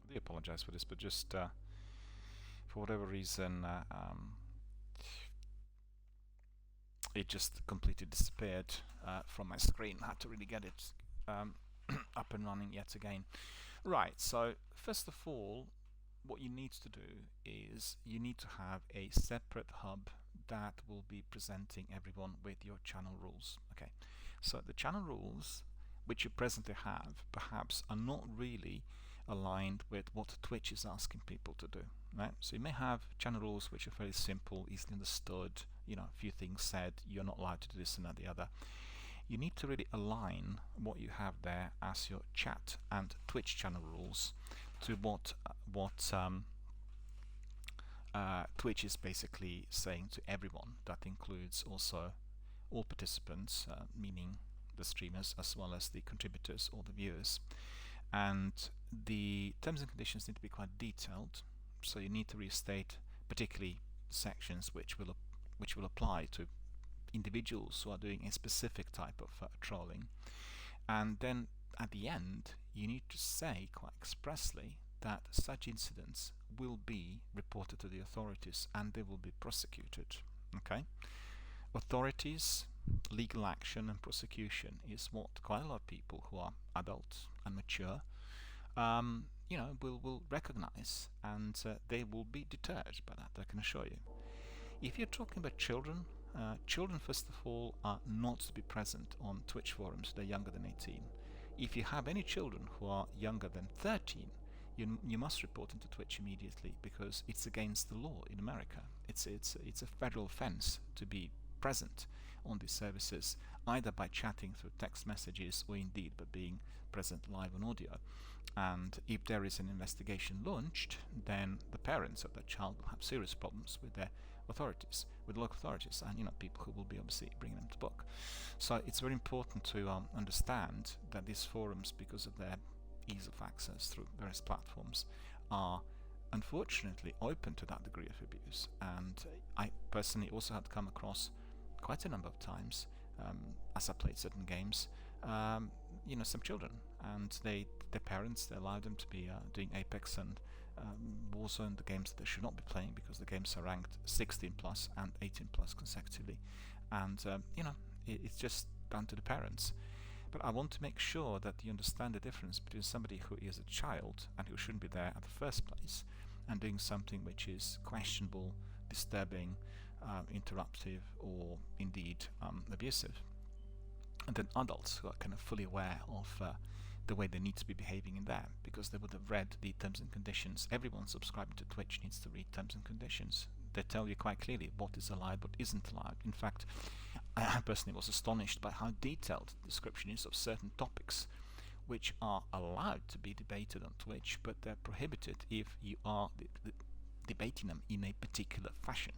I do apologize for this, but just for whatever reason it just completely disappeared from my screen. I had to really get it up and running yet again. Right, so first of all, what you need to do is you need to have a separate hub that will be presenting everyone with your channel rules. Okay, so the channel rules which you presently have perhaps are not really aligned with what Twitch is asking people to do, right? So you may have channel rules which are very simple, easily understood, a few things said, you're not allowed to do this and that, the other. You need to really align what you have there as your chat and Twitch channel rules to what Twitch is basically saying to everyone. That includes also all participants, meaning the streamers as well as the contributors or the viewers. And the terms and conditions need to be quite detailed, so you need to restate particularly sections which will apply to individuals who are doing a specific type of trolling. And then at the end you need to say quite expressly that such incidents will be reported to the authorities and they will be prosecuted. Okay, authorities, legal action and prosecution is what quite a lot of people who are adult and mature will recognize, and they will be deterred by that, I can assure you. If you're talking about children, children first of all are not to be present on Twitch forums. They're younger than 18. If you have any children who are younger than 13, you must report into Twitch immediately, because it's against the law in America. It's a federal offense to be present on these services, either by chatting through text messages or indeed by being present live on audio. And if there is an investigation launched, then the parents of that child will have serious problems with their authorities, with local authorities, and people who will be obviously bringing them to book. So it's very important to understand that these forums, because of their ease of access through various platforms, are unfortunately open to that degree of abuse. And I personally also had come across quite a number of times, as I played certain games, some children, and their parents, they allowed them to be doing Apex and Warzone, the games that they should not be playing, because the games are ranked 16 plus and 18 plus consecutively, and it's just down to the parents. But I want to make sure that you understand the difference between somebody who is a child and who shouldn't be there at the first place, and doing something which is questionable, disturbing, interruptive, or indeed abusive, and then adults who are kind of fully aware of the way they need to be behaving in there, because they would have read the terms and conditions. Everyone subscribing to Twitch needs to read terms and conditions. They tell you quite clearly what is allowed, what isn't allowed. In fact, I personally was astonished by how detailed the description is of certain topics which are allowed to be debated on Twitch, but they're prohibited if you are debating them in a particular fashion,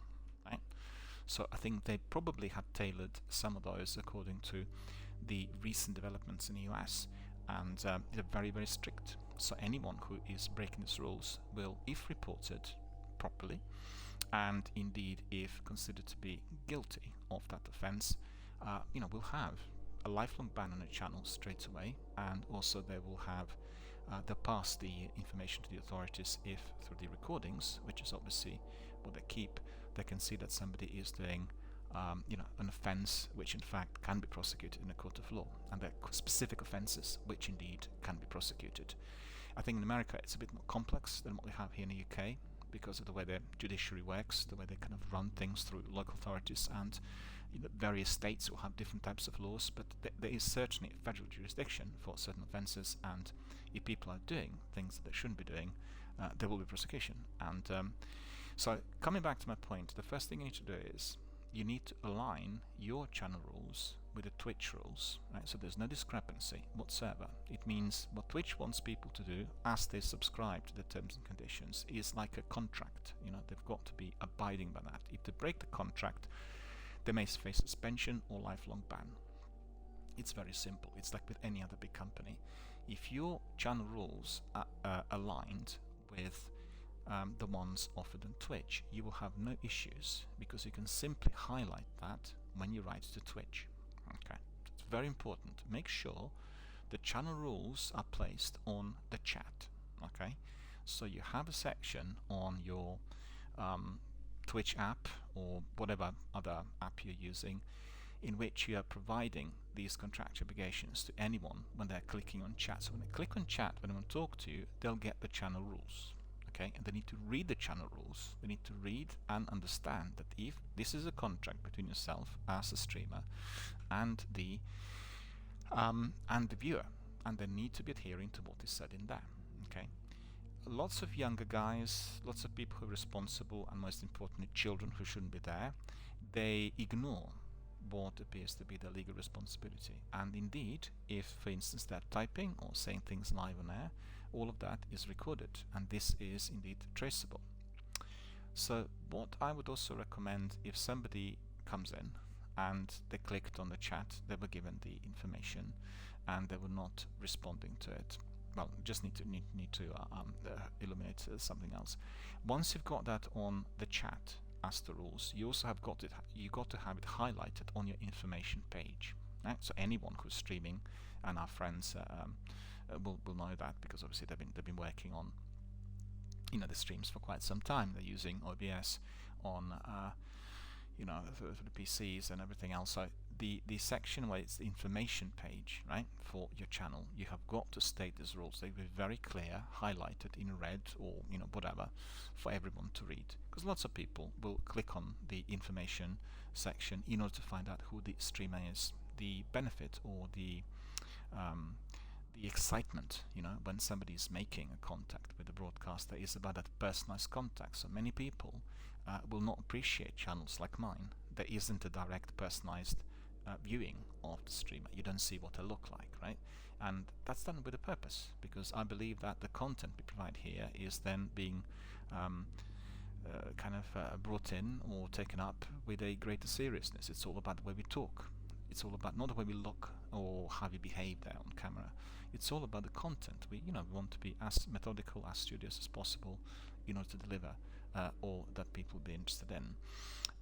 right? So I think they probably have tailored some of those according to the recent developments in the US, and they're very, very strict. So anyone who is breaking these rules will, if reported properly, and indeed if considered to be guilty of that offense, will have a lifelong ban on a channel straight away, and also they will have they'll pass the information to the authorities if through the recordings, which is obviously what they keep, they can see that somebody is doing an offence which in fact can be prosecuted in a court of law, and there are specific offences which indeed can be prosecuted. I think in America it's a bit more complex than what we have here in the UK because of the way the judiciary works, the way they kind of run things through local authorities, and various states will have different types of laws, but there is certainly a federal jurisdiction for certain offences, and if people are doing things that they shouldn't be doing, there will be prosecution. And so coming back to my point, the first thing you need to do is you need to align your channel rules with the Twitch rules, right? So there's no discrepancy whatsoever. It means what Twitch wants people to do as they subscribe to the terms and conditions is like a contract. They've got to be abiding by that. If they break the contract, they may face suspension or lifelong ban. It's very simple. It's like with any other big company. If your channel rules are aligned with the ones offered on Twitch, you will have no issues because you can simply highlight that when you write to Twitch. Okay, it's very important. Make sure the channel rules are placed on the chat. Okay, so you have a section on your Twitch app or whatever other app you're using in which you are providing these contractual obligations to anyone when they're clicking on chat. So when they click on chat, when they want to talk to you, they'll get the channel rules. Okay, and they need to read the channel rules. They need to read and understand that if this is a contract between yourself as a streamer and the viewer, and they need to be adhering to what is said in there. Okay, lots of younger guys, lots of people who are responsible, and most importantly children who shouldn't be there, they ignore what appears to be their legal responsibility. And indeed, if for instance they're typing or saying things live on air, all of that is recorded, and this is indeed traceable. So what I would also recommend, if somebody comes in and they clicked on the chat, they were given the information and they were not responding to it, well, just need to illuminate something else. Once you've got that on the chat as the rules, you also have got to have it highlighted on your information page, right? So anyone who's streaming, and our friends will know that because obviously they've been working on the streams for quite some time. They're using OBS on for the PCs and everything else. So the section where it's the information page, right, for your channel, you have got to state these rules. They will be very clear, highlighted in red or whatever for everyone to read, because lots of people will click on the information section in order to find out who the streamer is. The benefit or the excitement, when somebody is making a contact with the broadcaster is about that personalized contact. So many people will not appreciate channels like mine. There isn't a direct personalized viewing of the streamer. You don't see what they look like, right? And that's done with a purpose, because I believe that the content we provide here is then being brought in or taken up with a greater seriousness. It's all about the way we talk. It's all about not the way we look or how we behave there on camera. It's all about the content. We want to be as methodical, as studious as possible in order to deliver all that people will be interested in.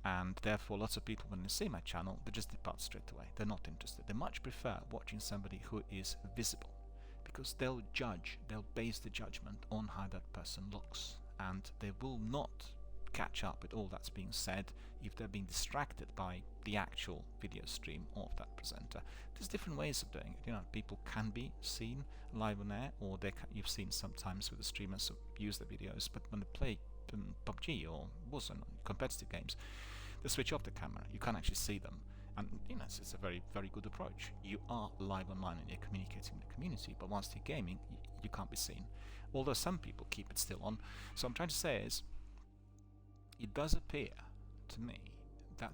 And therefore lots of people, when they see my channel, they just depart straight away. They're not interested. They much prefer watching somebody who is visible, because they'll base the judgment on how that person looks, and they will not catch up with all that's being said if they're being distracted by the actual video stream of that presenter. There's different ways of doing it. People can be seen live on air, or you've seen sometimes with the streamers who use the videos, but when they play PUBG or Warzone, competitive games, they switch off the camera. You can't actually see them, and it's a very, very good approach. You are live online and you're communicating with the community, but whilst you're gaming, you can't be seen. Although some people keep it still on. So what I'm trying to say is, it does appear to me that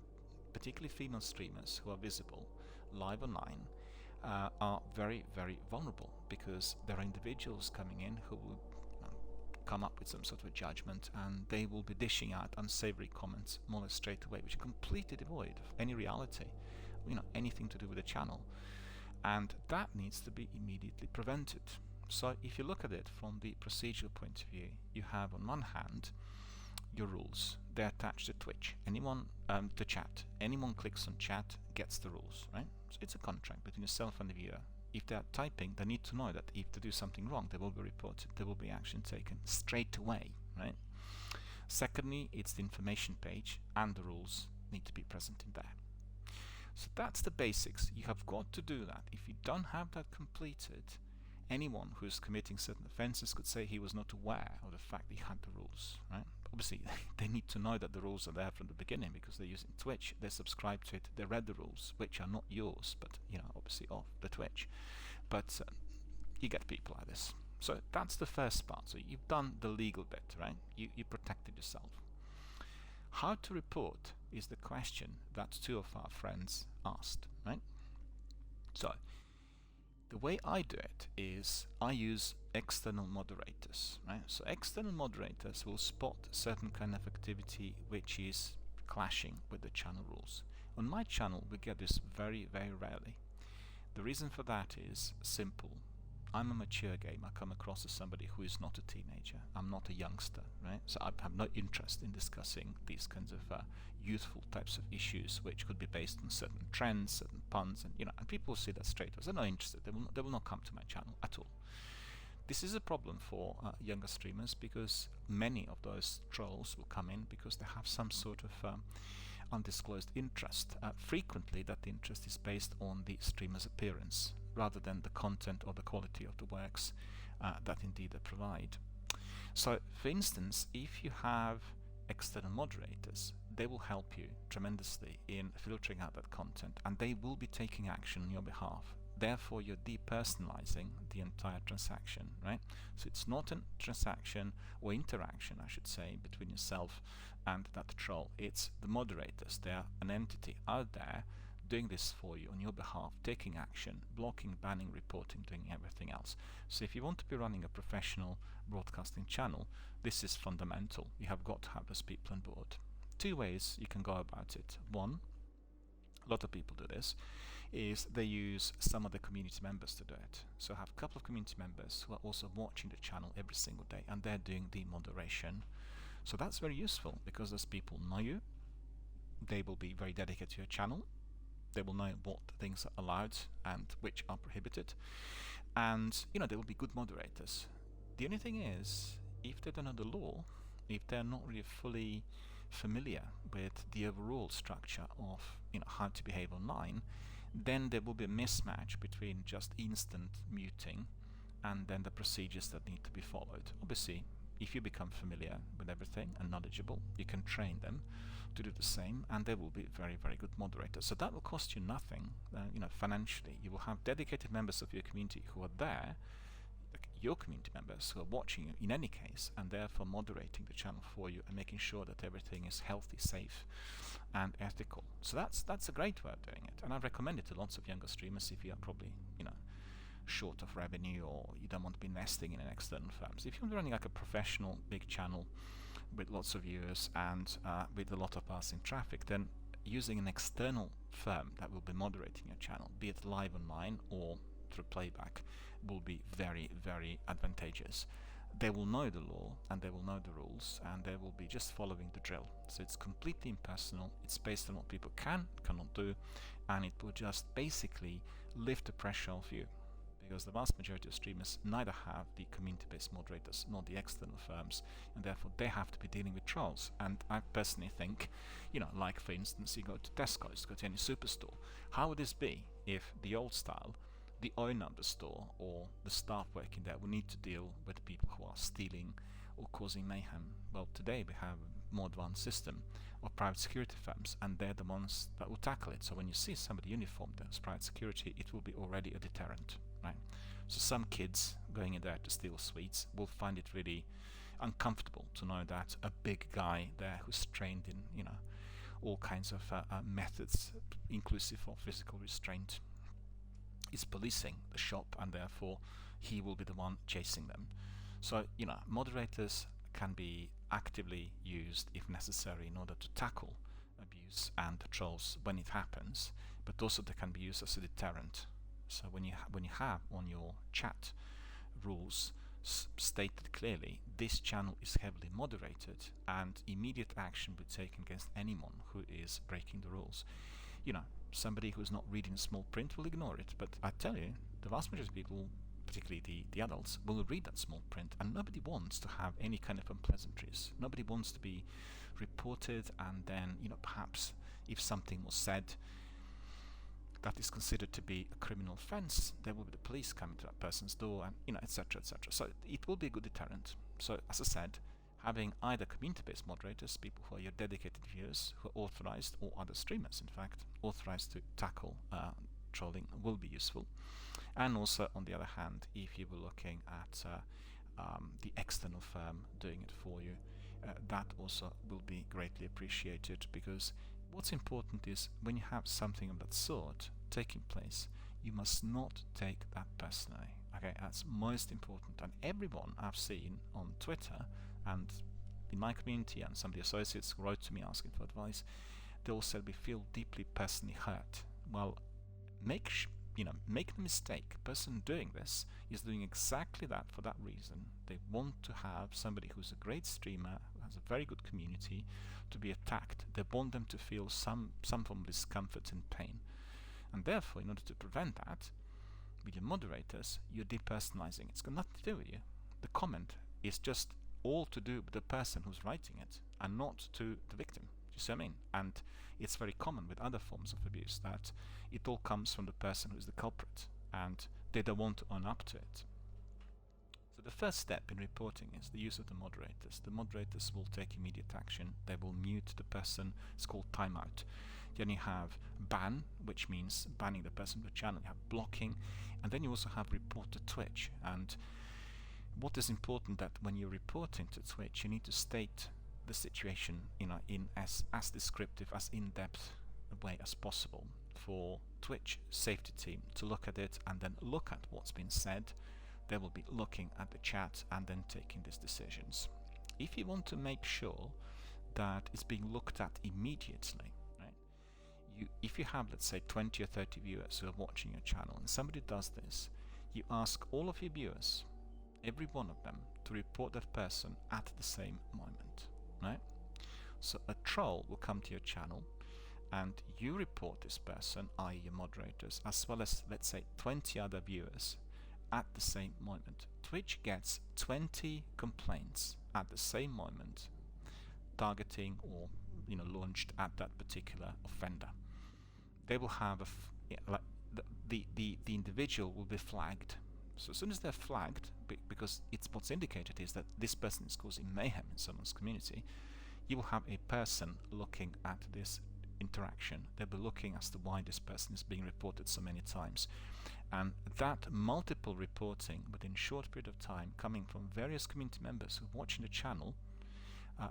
particularly female streamers who are visible live online are very, very vulnerable, because there are individuals coming in who will come up with some sort of a judgment, and they will be dishing out unsavory comments more or less straight away, which are completely devoid of any reality, anything to do with the channel, and that needs to be immediately prevented. So if you look at it from the procedural point of view, you have on one hand your rules. They're attached to Twitch. Anyone to chat. Anyone clicks on chat gets the rules, right? So it's a contract between yourself and the viewer. If they're typing, they need to know that if they do something wrong, they will be reported. There will be action taken straight away, right? Secondly, it's the information page and the rules need to be present in there. So that's the basics. You have got to do that. If you don't have that completed, anyone who's committing certain offenses could say he was not aware of the fact that he had the rules, right? Obviously, they need to know that the rules are there from the beginning because they're using Twitch, they subscribe to it, they read the rules, which are not yours, but, obviously off the Twitch. But you get people like this. So that's the first part. So you've done the legal bit, right? You protected yourself. How to report is the question that two of our friends asked, right? So the way I do it is I use external moderators, right? So external moderators will spot certain kind of activity which is clashing with the channel rules. On my channel we get this very, very rarely. The reason for that is simple. I'm a mature gamer. I come across as somebody who is not a teenager. I'm not a youngster, right? So I have no interest in discussing these kinds of youthful types of issues, which could be based on certain trends, certain puns, and and people see that straight away. They're not interested. They will not come to my channel at all. This is a problem for younger streamers because many of those trolls will come in because they have some sort of undisclosed interest. Frequently, that interest is based on the streamer's appearance rather than the content or the quality of the works that indeed they provide. So, for instance, if you have external moderators, they will help you tremendously in filtering out that content, and they will be taking action on your behalf. Therefore, you're depersonalizing the entire transaction, right? So it's not a transaction or interaction, I should say, between yourself and that troll. It's the moderators. They're an entity out there doing this for you on your behalf, taking action, blocking, banning, reporting, doing everything else. So if you want to be running a professional broadcasting channel, this is fundamental. You have got to have those people on board. Two ways you can go about it. One, a lot of people do this, is they use some of the community members to do it. So I have a couple of community members who are also watching the channel every single day, and they're doing the moderation. So that's very useful because those people know you, they will be very dedicated to your channel, they will know what things are allowed and which are prohibited, and they will be good moderators. The only thing is, if they don't know the law, if they're not really fully familiar with the overall structure of how to behave online, then there will be a mismatch between just instant muting and then the procedures that need to be followed. Obviously, if you become familiar with everything and knowledgeable, you can train them to do the same, and they will be very, very good moderators. So that will cost you nothing, financially. You will have dedicated members of your community who are there, like your community members who are watching you in any case, and therefore moderating the channel for you and making sure that everything is healthy, safe, and ethical. So that's a great way of doing it, and I recommend it to lots of younger streamers if you are probably short of revenue or you don't want to be nesting in an external firm. So if you're running like a professional big channel with lots of viewers and with a lot of passing traffic, then using an external firm that will be moderating your channel, be it live online or through playback, will be very, very advantageous. They will know the law and they will know the rules, and they will be just following the drill. So it's completely impersonal, it's based on what people cannot do, and it will just basically lift the pressure off you. Because the vast majority of streamers neither have the community-based moderators nor the external firms, and therefore they have to be dealing with trolls. And I personally think, like for instance, you go to Tesco's, go to any superstore. How would this be if the old style, the owner of the store or the staff working there will need to deal with people who are stealing or causing mayhem? Well, today we have a more advanced system of private security firms, and they're the ones that will tackle it. So when you see somebody uniformed as private security, it will be already a deterrent. Right? So some kids going in there to steal sweets will find it really uncomfortable to know that a big guy there who's trained in all kinds of methods, inclusive of physical restraint, is policing the shop, and therefore he will be the one chasing them. So moderators can be actively used if necessary in order to tackle abuse and trolls when it happens, but also they can be used as a deterrent. So when you have on your chat rules stated clearly, this channel is heavily moderated and immediate action will be taken against anyone who is breaking the rules. Somebody who's not reading small print will ignore it, but I tell you, the vast majority of people, particularly the adults, will read that small print, and nobody wants to have any kind of unpleasantries. Nobody wants to be reported and then perhaps if something was said that is considered to be a criminal offence, there will be the police coming to that person's door, and etc., etc. So it will be a good deterrent. So as I said, having either community-based moderators, people who are your dedicated viewers, who are authorized, or other streamers, in fact, authorized to tackle trolling, will be useful. And also, on the other hand, if you were looking at the external firm doing it for you, that also will be greatly appreciated, because what's important is when you have something of that sort taking place, you must not take that personally. Okay, that's most important. And everyone I've seen on Twitter and in my community, and some of the associates who wrote to me asking for advice, they all said we feel deeply personally hurt. Well, make the mistake. The person doing this is doing exactly that for that reason. They want to have somebody who's a great streamer, who has a very good community, to be attacked. They want them to feel some form of discomfort and pain. And therefore, in order to prevent that, with your moderators, you're depersonalizing. It's got nothing to do with you. The comment is just all to do with the person who's writing it, and not to the victim. Do you see what I mean? And it's very common with other forms of abuse that it all comes from the person who's the culprit, and they don't want to own up to it. So the first step in reporting is the use of the moderators. The moderators will take immediate action. They will mute the person. It's called timeout. Then you have ban, which means banning the person from the channel. You have blocking, and then you also have report to Twitch. And what is important, that when you're reporting to Twitch, you need to state the situation in as descriptive, as in-depth a way as possible, for Twitch safety team to look at it and then look at what's been said. They will be looking at the chat and then taking these decisions. If you want to make sure that it's being looked at immediately, right? If you have, let's say, 20 or 30 viewers who are watching your channel, and somebody does this, you ask all of your viewers, every one of them, to report that person at the same moment, right? So a troll will come to your channel, and you report this person, i.e. your moderators, as well as, let's say, 20 other viewers at the same moment. Twitch gets 20 complaints at the same moment, targeting or launched at that particular offender. They will have the individual will be flagged. So as soon as they're flagged, because what's indicated is that this person is causing mayhem in someone's community, you will have a person looking at this interaction. They'll be looking as to why this person is being reported so many times. And that multiple reporting within a short period of time, coming from various community members who are watching the channel,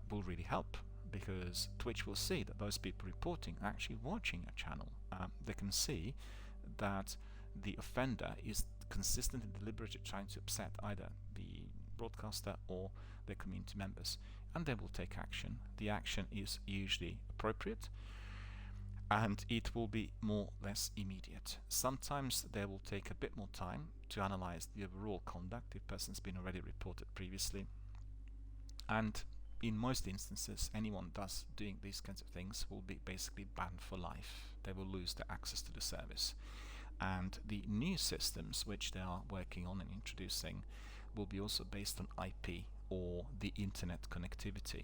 will really help, because Twitch will see that those people reporting are actually watching your channel. They can see that the offender is consistent and deliberately trying to upset either the broadcaster or their community members, and they will take action. The action is usually appropriate, and it will be more or less immediate. Sometimes they will take a bit more time to analyze the overall conduct if person's been already reported previously, and in most instances anyone doing these kinds of things will be basically banned for life. They will lose their access to the service. And the new systems which they are working on and introducing will be also based on IP or the internet connectivity.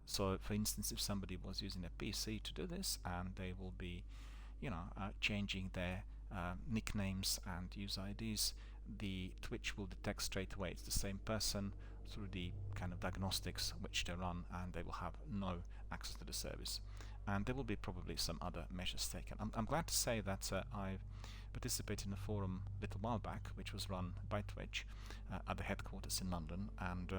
So for instance, if somebody was using a PC to do this, and they will be changing their nicknames and user IDs, the Twitch will detect straight away it's the same person through the kind of diagnostics which they run, and they will have no access to the service. And there will be probably some other measures taken. I'm glad to say that I've participated in a forum a little while back, which was run by Twitch at the headquarters in London, and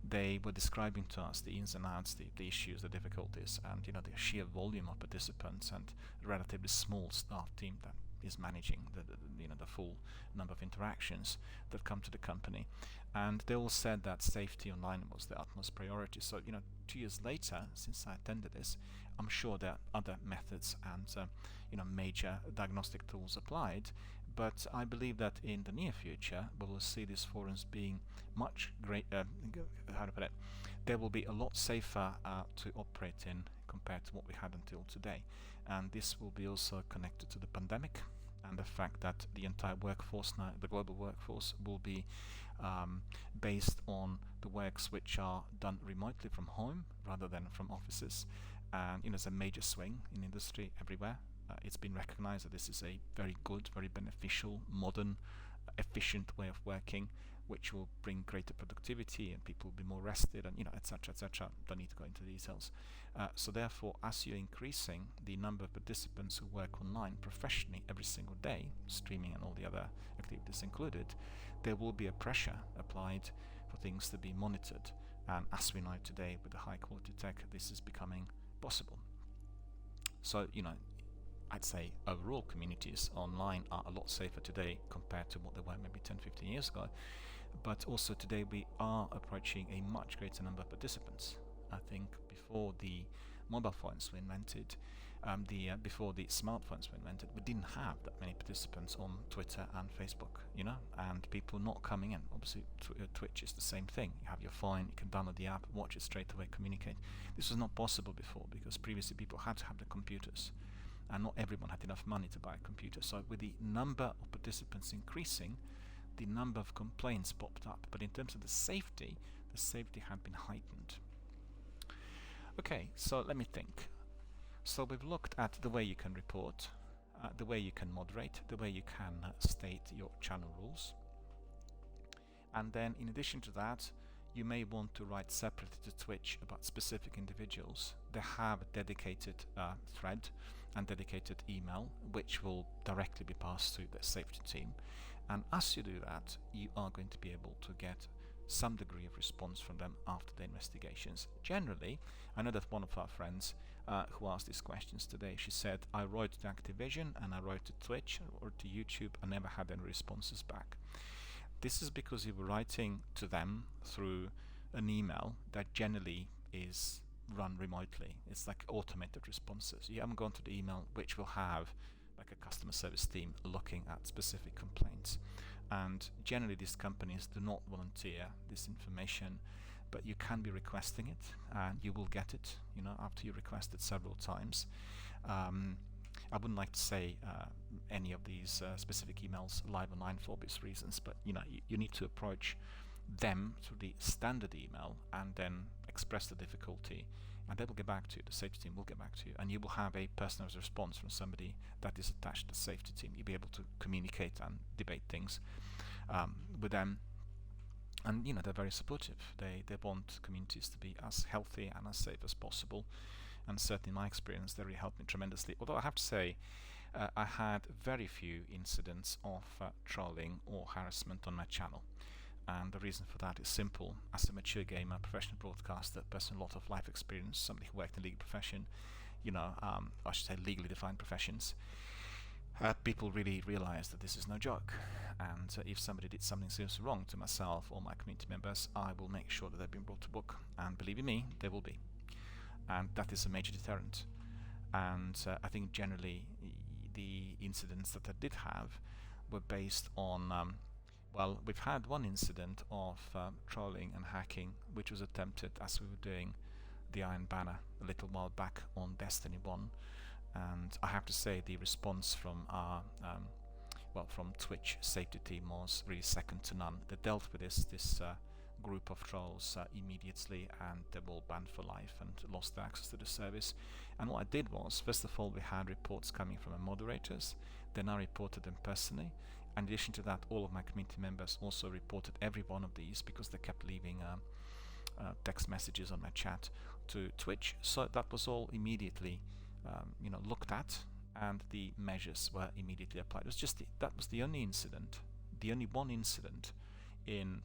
they were describing to us the ins and outs, the issues, the difficulties, and the sheer volume of participants and a relatively small staff team that is managing the full number of interactions that come to the company. And they all said that safety online was the utmost priority. So 2 years later, since I attended this, I'm sure there are other methods and major diagnostic tools applied, but I believe that in the near future we will see these forums being much greater. How to put it? They will be a lot safer to operate in compared to what we had until today, and this will be also connected to the pandemic and the fact that the entire workforce now, the global workforce, will be based on the works which are done remotely from home rather than from offices. and there's a major swing in industry everywhere. It's been recognized that this is a very good, very beneficial, modern, efficient way of working, which will bring greater productivity and people will be more rested, and etc., etc. Don't need to go into details. So therefore, as you're increasing the number of participants who work online professionally every single day, streaming and all the other activities included, there will be a pressure applied for things to be monitored. And as we know today, with the high quality tech, this is becoming possible. So I'd say overall communities online are a lot safer today compared to what they were maybe 10-15 years ago. But also today we are approaching a much greater number of participants. I think before the mobile phones were invented, before the smartphones were invented, we didn't have that many participants on Twitter and Facebook, and people not coming in. Obviously Twitch is the same thing. You have your phone, you can download the app, watch it straight away, communicate. This was not possible before because previously people had to have the computers, and not everyone had enough money to buy a computer. So with the number of participants increasing, the number of complaints popped up. But in terms of the safety had been heightened. Okay, so let me think. So we've looked at the way you can report, the way you can moderate, the way you can state your channel rules. And then in addition to that, you may want to write separately to Twitch about specific individuals. They have a dedicated thread and dedicated email, which will directly be passed to the safety team. And as you do that, you are going to be able to get some degree of response from them after the investigations. Generally, I know that one of our friends who asked these questions today, she said, I wrote to Activision and I wrote to Twitch or to YouTube, I never had any responses back. This is because you were writing to them through an email that generally is run remotely. It's like automated responses. You haven't gone to the email which will have like a customer service team looking at specific complaints. And generally these companies do not volunteer this information, but you can be requesting it and you will get it, after you request it several times. I wouldn't like to say any of these specific emails live online for obvious reasons, but you need to approach them through the standard email and then express the difficulty, and they will get back to you. The safety team will get back to you, and you will have a personalized response from somebody that is attached to the safety team. You'll be able to communicate and debate things with them, and they're very supportive. They want communities to be as healthy and as safe as possible, and certainly in my experience they really helped me tremendously. Although I have to say I had very few incidents of trolling or harassment on my channel. And the reason for that is simple. As a mature gamer, professional broadcaster, person with a lot of life experience, somebody who worked in the legal profession, I should say legally defined professions, people really realize that this is no joke. And if somebody did something seriously wrong to myself or my community members, I will make sure that they've been brought to book. And believe me, they will be. And that is a major deterrent. And I think generally the incidents that I did have were based on well, we've had one incident of trolling and hacking, which was attempted as we were doing the Iron Banner a little while back on Destiny 1, and I have to say the response from our from Twitch safety team was really second to none. They dealt with this group of trolls immediately, and they were all banned for life and lost their access to the service. And what I did was, first of all, we had reports coming from our moderators. Then I reported them personally. In addition to that, all of my community members also reported every one of these because they kept leaving text messages on my chat to Twitch. So that was all immediately looked at, and the measures were immediately applied. It was just that was the only incident, the only one incident in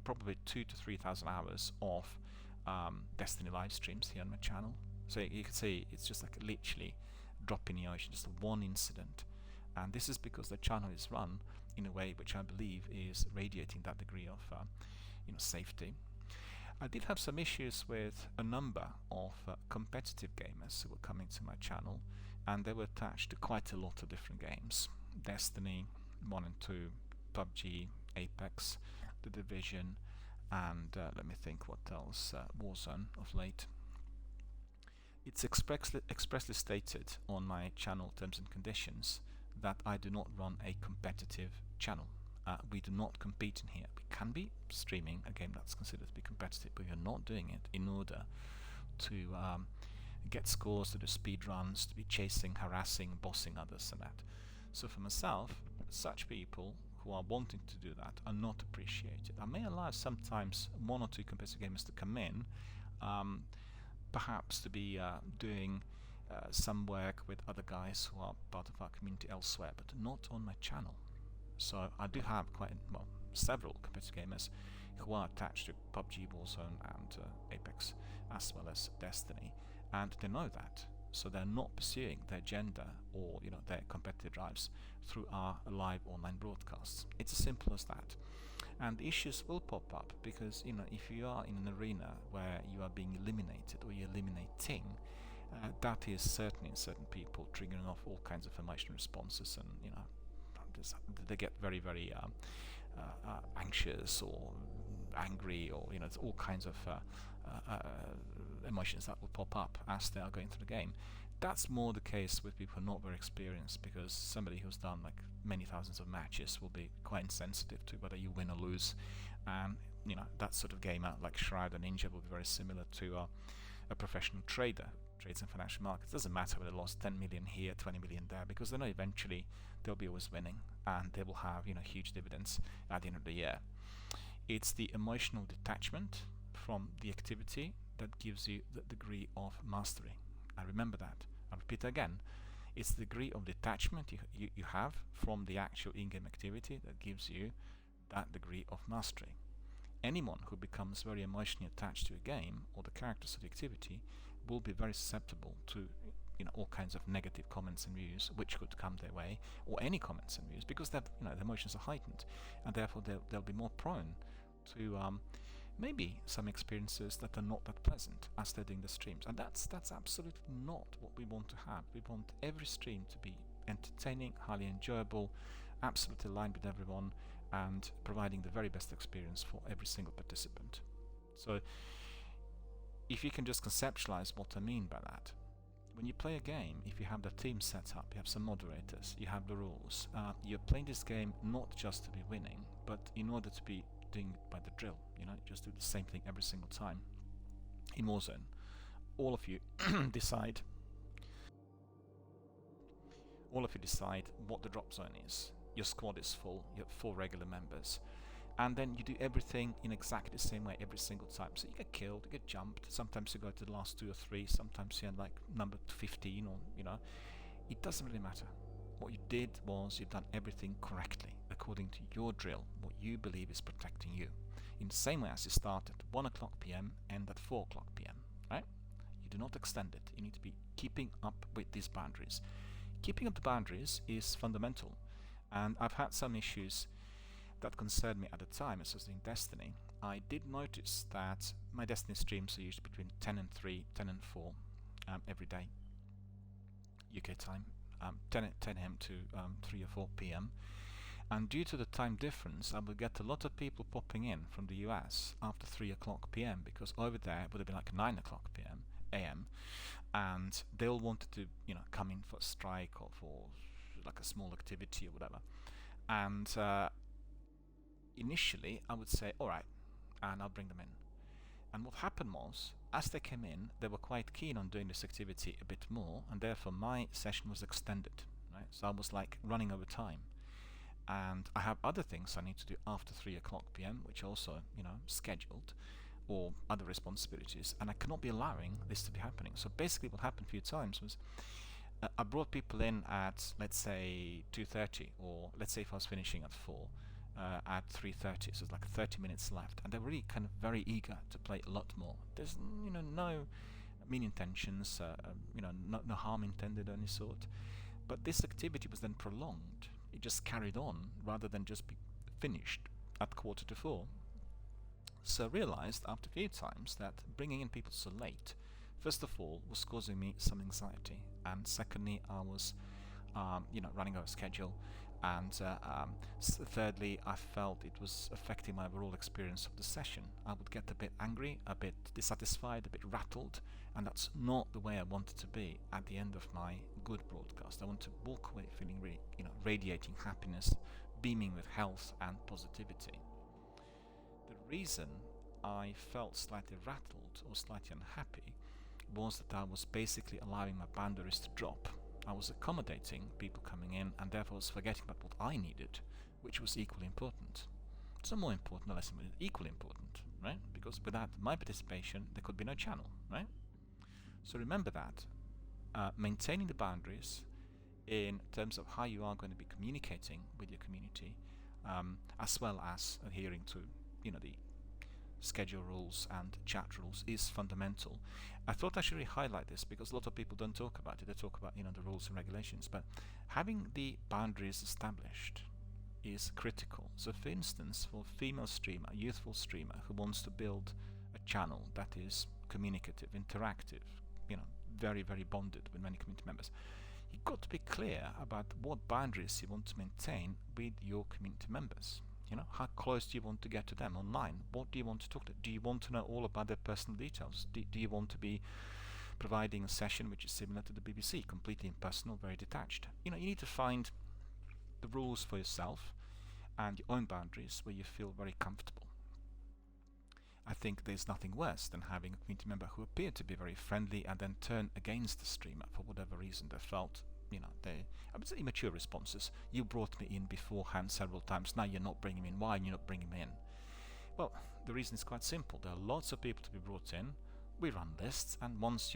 probably 2,000 to 3,000 hours of Destiny live streams here on my channel. So you could say it's just like literally drop in the ocean, just one incident. And this is because the channel is run in a way which I believe is radiating that degree of safety. I did have some issues with a number of competitive gamers who were coming to my channel, and they were attached to quite a lot of different games. Destiny 1 and 2, PUBG, Apex, The Division, and let me think what else, Warzone of late. It's expressly stated on my channel terms and conditions that I do not run a competitive channel. We do not compete in here. We can be streaming a game that's considered to be competitive, but we are not doing it in order to get scores, to do speed runs, to be chasing, harassing, bossing others and that. So for myself, such people who are wanting to do that are not appreciated. I may allow sometimes one or two competitive gamers to come in, perhaps to be doing some work with other guys who are part of our community elsewhere, but not on my channel. So I do have several competitive gamers who are attached to PUBG, Warzone and Apex, as well as Destiny, and they know that. So they're not pursuing their agenda or their competitive drives through our live online broadcasts. It's as simple as that. And issues will pop up because if you are in an arena where you are being eliminated or you're eliminating, that is certainly in certain people triggering off all kinds of emotional responses, and they get very, very anxious or angry, or it's all kinds of emotions that will pop up as they are going through the game. That's more the case with people who are not very experienced, because somebody who's done like many thousands of matches will be quite insensitive to whether you win or lose, and that sort of gamer like Shroud or Ninja will be very similar to a professional trader who trades in financial markets. It doesn't matter whether they lost 10 million here, 20 million there, because they know eventually they'll be always winning, and they will have huge dividends at the end of the year. It's the emotional detachment from the activity that gives you the degree of mastery. And remember that. I'll repeat again. It's the degree of detachment you have from the actual in-game activity that gives you that degree of mastery. Anyone who becomes very emotionally attached to a game or the characters of the activity will be very susceptible to all kinds of negative comments and views which could come their way, or any comments and views, because their emotions are heightened, and therefore they'll be more prone to maybe some experiences that are not that pleasant as they're doing the streams. And that's absolutely not what we want to have. We want every stream to be entertaining, highly enjoyable, absolutely aligned with everyone, and providing the very best experience for every single participant. So if you can just conceptualize what I mean by that. When you play a game, if you have the team set up, you have some moderators, you have the rules, you're playing this game not just to be winning, but in order to be doing it by the drill, just do the same thing every single time. In Warzone, all of you decide what the drop zone is. Your squad is full, you have 4 regular members, and then you do everything in exactly the same way every single time. So you get killed, you get jumped, sometimes you go to the last 2 or 3, sometimes you end like number 15, or it doesn't really matter. What you did was you've done everything correctly according to your drill, what you believe is protecting you, in the same way as you start at 1 o'clock PM and at 4 o'clock PM, right? You do not extend it. You need to be keeping up with these boundaries. Keeping up the boundaries is fundamental, and I've had some issues that concerned me at the time as I was doing Destiny. I did notice that my Destiny streams are usually between 10 and 3, 10 and 4 every day, UK time, 10 a.m. to 3 or 4 p.m. And due to the time difference, I would get a lot of people popping in from the US after 3 o'clock p.m. because over there it would have been like 9 o'clock p.m. a.m. and they all wanted to come in for a strike or for like a small activity or whatever. And initially I would say alright, and I'll bring them in. And what happened was, as they came in, they were quite keen on doing this activity a bit more, and therefore my session was extended, right? So I was like running over time, and I have other things I need to do after 3 o'clock p.m. which also scheduled, or other responsibilities, and I cannot be allowing this to be happening. So basically what happened a few times was I brought people in at, let's say, 2:30, or let's say if I was finishing at 4, at 3:30, so it's like 30 minutes left, and they're really kind of very eager to play a lot more. There's no mean intentions, no harm intended of any sort, but this activity was then prolonged. It just carried on rather than just be finished at 3:45. So I realized after a few times that bringing in people so late, first of all, was causing me some anxiety, and secondly, I was running over schedule, and thirdly, I felt it was affecting my overall experience of the session. I would get a bit angry, a bit dissatisfied, a bit rattled, and that's not the way I wanted to be at the end of my good broadcast. I want to walk away feeling really, radiating happiness, beaming with health and positivity. The reason I felt slightly rattled or slightly unhappy was that I was basically allowing my boundaries to drop. I was accommodating people coming in, and therefore was forgetting about what I needed, which was equally important. So more important, no less important, equally important, right? Because without my participation, there could be no channel, right? So remember that. Maintaining the boundaries in terms of how you are going to be communicating with your community, as well as adhering to, the schedule rules and chat rules, is fundamental. I thought I should really highlight this because a lot of people don't talk about it. They talk about the rules and regulations, but having the boundaries established is critical. So for instance, for a female streamer, a youthful streamer who wants to build a channel that is communicative, interactive, very, very bonded with many community members, you've got to be clear about what boundaries you want to maintain with your community members. How close do you want to get to them online? What do you want to talk to? Do you want to know all about their personal details? Do you want to be providing a session which is similar to the BBC, completely impersonal, very detached? You need to find the rules for yourself and your own boundaries where you feel very comfortable. I think there's nothing worse than having a community member who appeared to be very friendly and then turn against the streamer for whatever reason. They felt, I would say immature responses. You brought me in beforehand several times, now you're not bringing me in. Why are you not bringing me in? Well, the reason is quite simple. There are lots of people to be brought in. We run lists, and once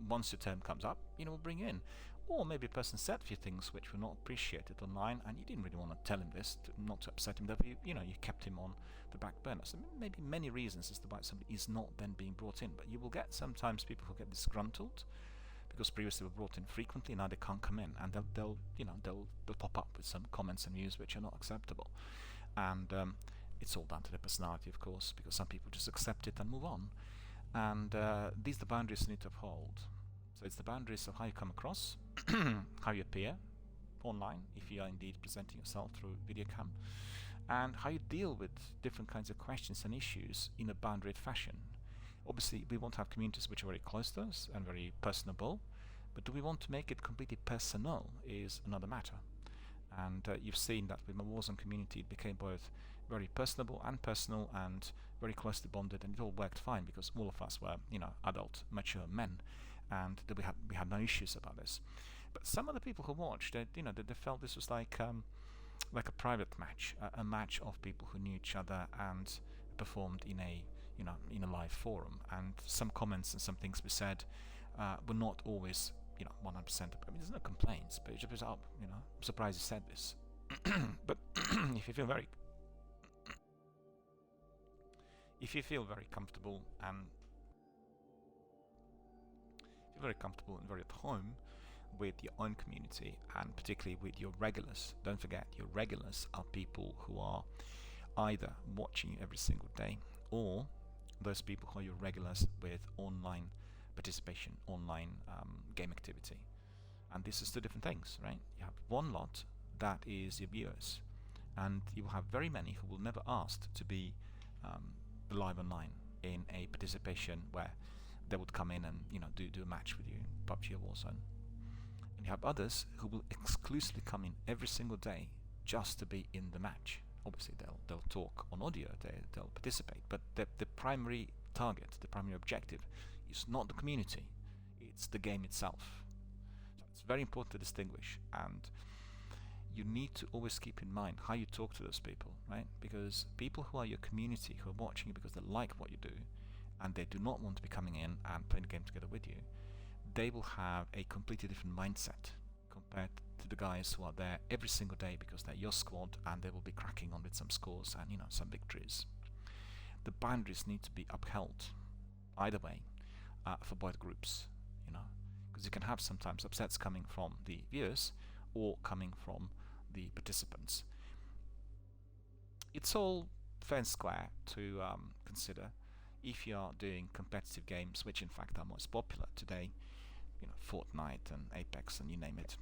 once your term comes up, we'll bring you in. Or maybe a person said a few things which were not appreciated online, and you didn't really want to tell him this, not to upset him. Therefore, you kept him on the back burner. So maybe many reasons as to why somebody is not then being brought in. But you will get sometimes people who get disgruntled because previously they were brought in frequently, now they can't come in, and they'll pop up with some comments and views which are not acceptable. And it's all down to their personality, of course, because some people just accept it and move on. And these are the boundaries you need to uphold. So it's the boundaries of how you come across, how you appear online, if you are indeed presenting yourself through video cam, and how you deal with different kinds of questions and issues in a boundaried fashion. Obviously, we want to have communities which are very close to us and very personable, but do we want to make it completely personal is another matter. And you've seen that with my Warzone community, it became both very personable and personal and very closely bonded, and it all worked fine because all of us were, adult, mature men, and we had no issues about this. But some of the people who watched, they felt this was like a private match, a match of people who knew each other and performed in a live forum. And some comments and some things we said were not always 100%. I mean, there's no complaints, but it just I'm surprised you said this. But if you feel very comfortable and very at home with your own community, and particularly with your regulars. Don't forget, your regulars are people who are either watching you every single day, or those people who are your regulars with online participation, online game activity. And this is two different things, right? You have one lot that is your viewers, and you will have very many who will never ask to be live online in a participation where they would come in and do a match with you in PUBG or Warzone. And you have others who will exclusively come in every single day just to be in the match. Obviously they'll talk on audio, they'll participate, but the primary target, the primary objective is not the community, it's the game itself. So it's very important to distinguish, and you need to always keep in mind how you talk to those people, right? Because people who are your community, who are watching you because they like what you do, and they do not want to be coming in and playing the game together with you, they will have a completely different mindset compared to the guys who are there every single day because they're your squad, and they will be cracking on with some scores and some victories. The boundaries need to be upheld either way for both groups, because you can have sometimes upsets coming from the viewers or coming from the participants. It's all fair and square to consider if you are doing competitive games, which in fact are most popular today, Fortnite and Apex and you name it,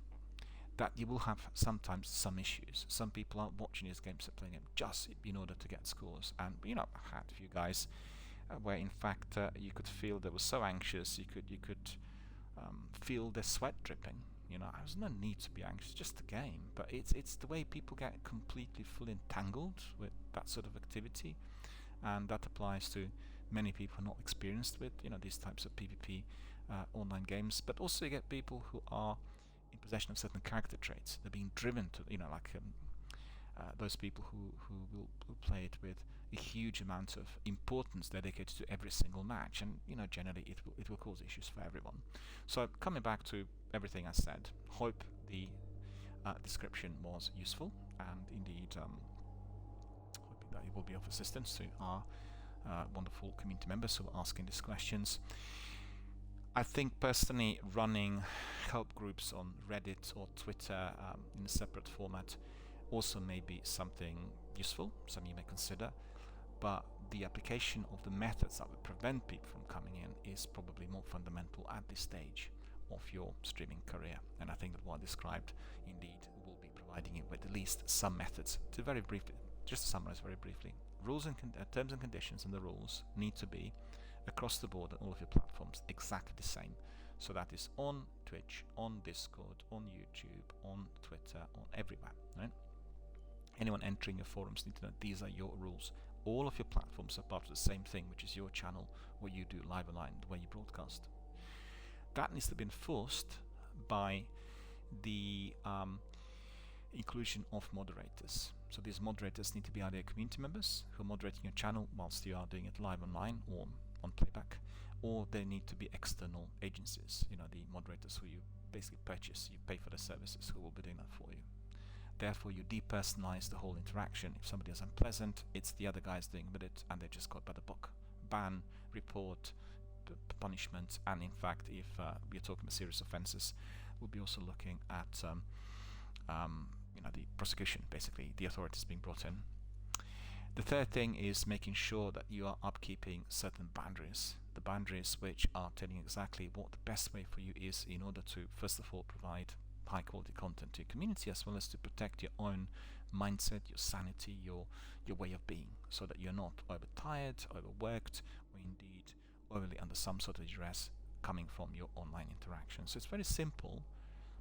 that you will have sometimes some issues. Some people are watching these games and playing them just in order to get scores. And I had a few guys where in fact you could feel they were so anxious, you could feel their sweat dripping. There's no need to be anxious, just the game. But it's the way people get completely fully entangled with that sort of activity, and that applies to many people are not experienced with, these types of PvP online games, but also you get people who are in possession of certain character traits. They're being driven to, like those people who will play it with a huge amount of importance dedicated to every single match, and generally it will cause issues for everyone. So coming back to everything I said, hope the description was useful, and indeed hoping that it will be of assistance to our wonderful community members who are asking these questions. I think personally running help groups on Reddit or Twitter in a separate format also may be something useful, something you may consider, but the application of the methods that would prevent people from coming in is probably more fundamental at this stage of your streaming career. And I think that what I described indeed will be providing you with at least some methods. To very briefly, just to summarize very briefly, rules and terms and conditions and the rules need to be across the board on all of your platforms exactly the same. So that is on Twitch, on Discord, on YouTube, on Twitter, on everywhere, right? Anyone entering your forums need to know these are your rules. All of your platforms are part of the same thing, which is your channel where you do live online, where you broadcast. That needs to be enforced by the inclusion of moderators. So these moderators need to be either community members who are moderating your channel whilst you are doing it live online or on playback, or they need to be external agencies, the moderators who you basically purchase, you pay for the services, who will be doing that for you. Therefore, you depersonalize the whole interaction. If somebody is unpleasant, it's the other guys doing with it, and they just got by the book. Ban, report, punishment, and in fact, if we're talking about serious offences, we'll be also looking at the prosecution, basically, the authorities being brought in. The third thing is making sure that you are upkeeping certain boundaries. The boundaries which are telling you exactly what the best way for you is in order to, first of all, provide high quality content to your community, as well as to protect your own mindset, your sanity, your way of being, so that you're not overtired, overworked, or indeed overly under some sort of duress coming from your online interaction. So it's very simple,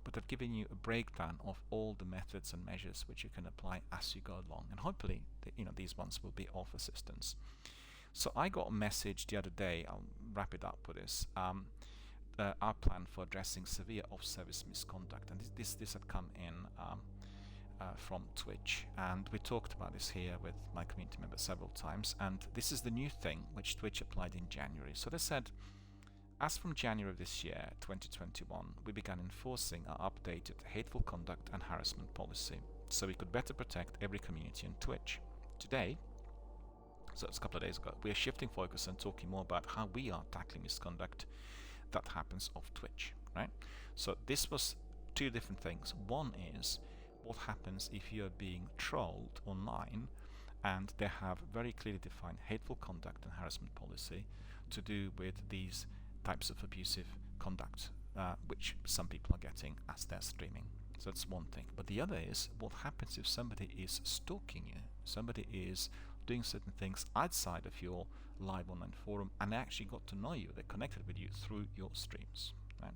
but I've given you a breakdown of all the methods and measures which you can apply as you go along, and hopefully these ones will be of assistance. So I got a message the other day, I'll wrap it up with this, our plan for addressing severe off-service misconduct, and this had come in from Twitch, and we talked about this here with my community members several times, and this is the new thing which Twitch applied in January. So they said, as from January of this year, 2021, we began enforcing our updated hateful conduct and harassment policy, so we could better protect every community on Twitch. Today, so it's a couple of days ago, we are shifting focus and talking more about how we are tackling misconduct that happens off Twitch, right? So this was two different things. One is what happens if you're being trolled online and they have very clearly defined hateful conduct and harassment policy to do with these types of abusive conduct, which some people are getting as they're streaming. So that's one thing. But the other is what happens if somebody is stalking you, somebody is doing certain things outside of your live online forum and they actually got to know you, they connected with you through your streams. Right?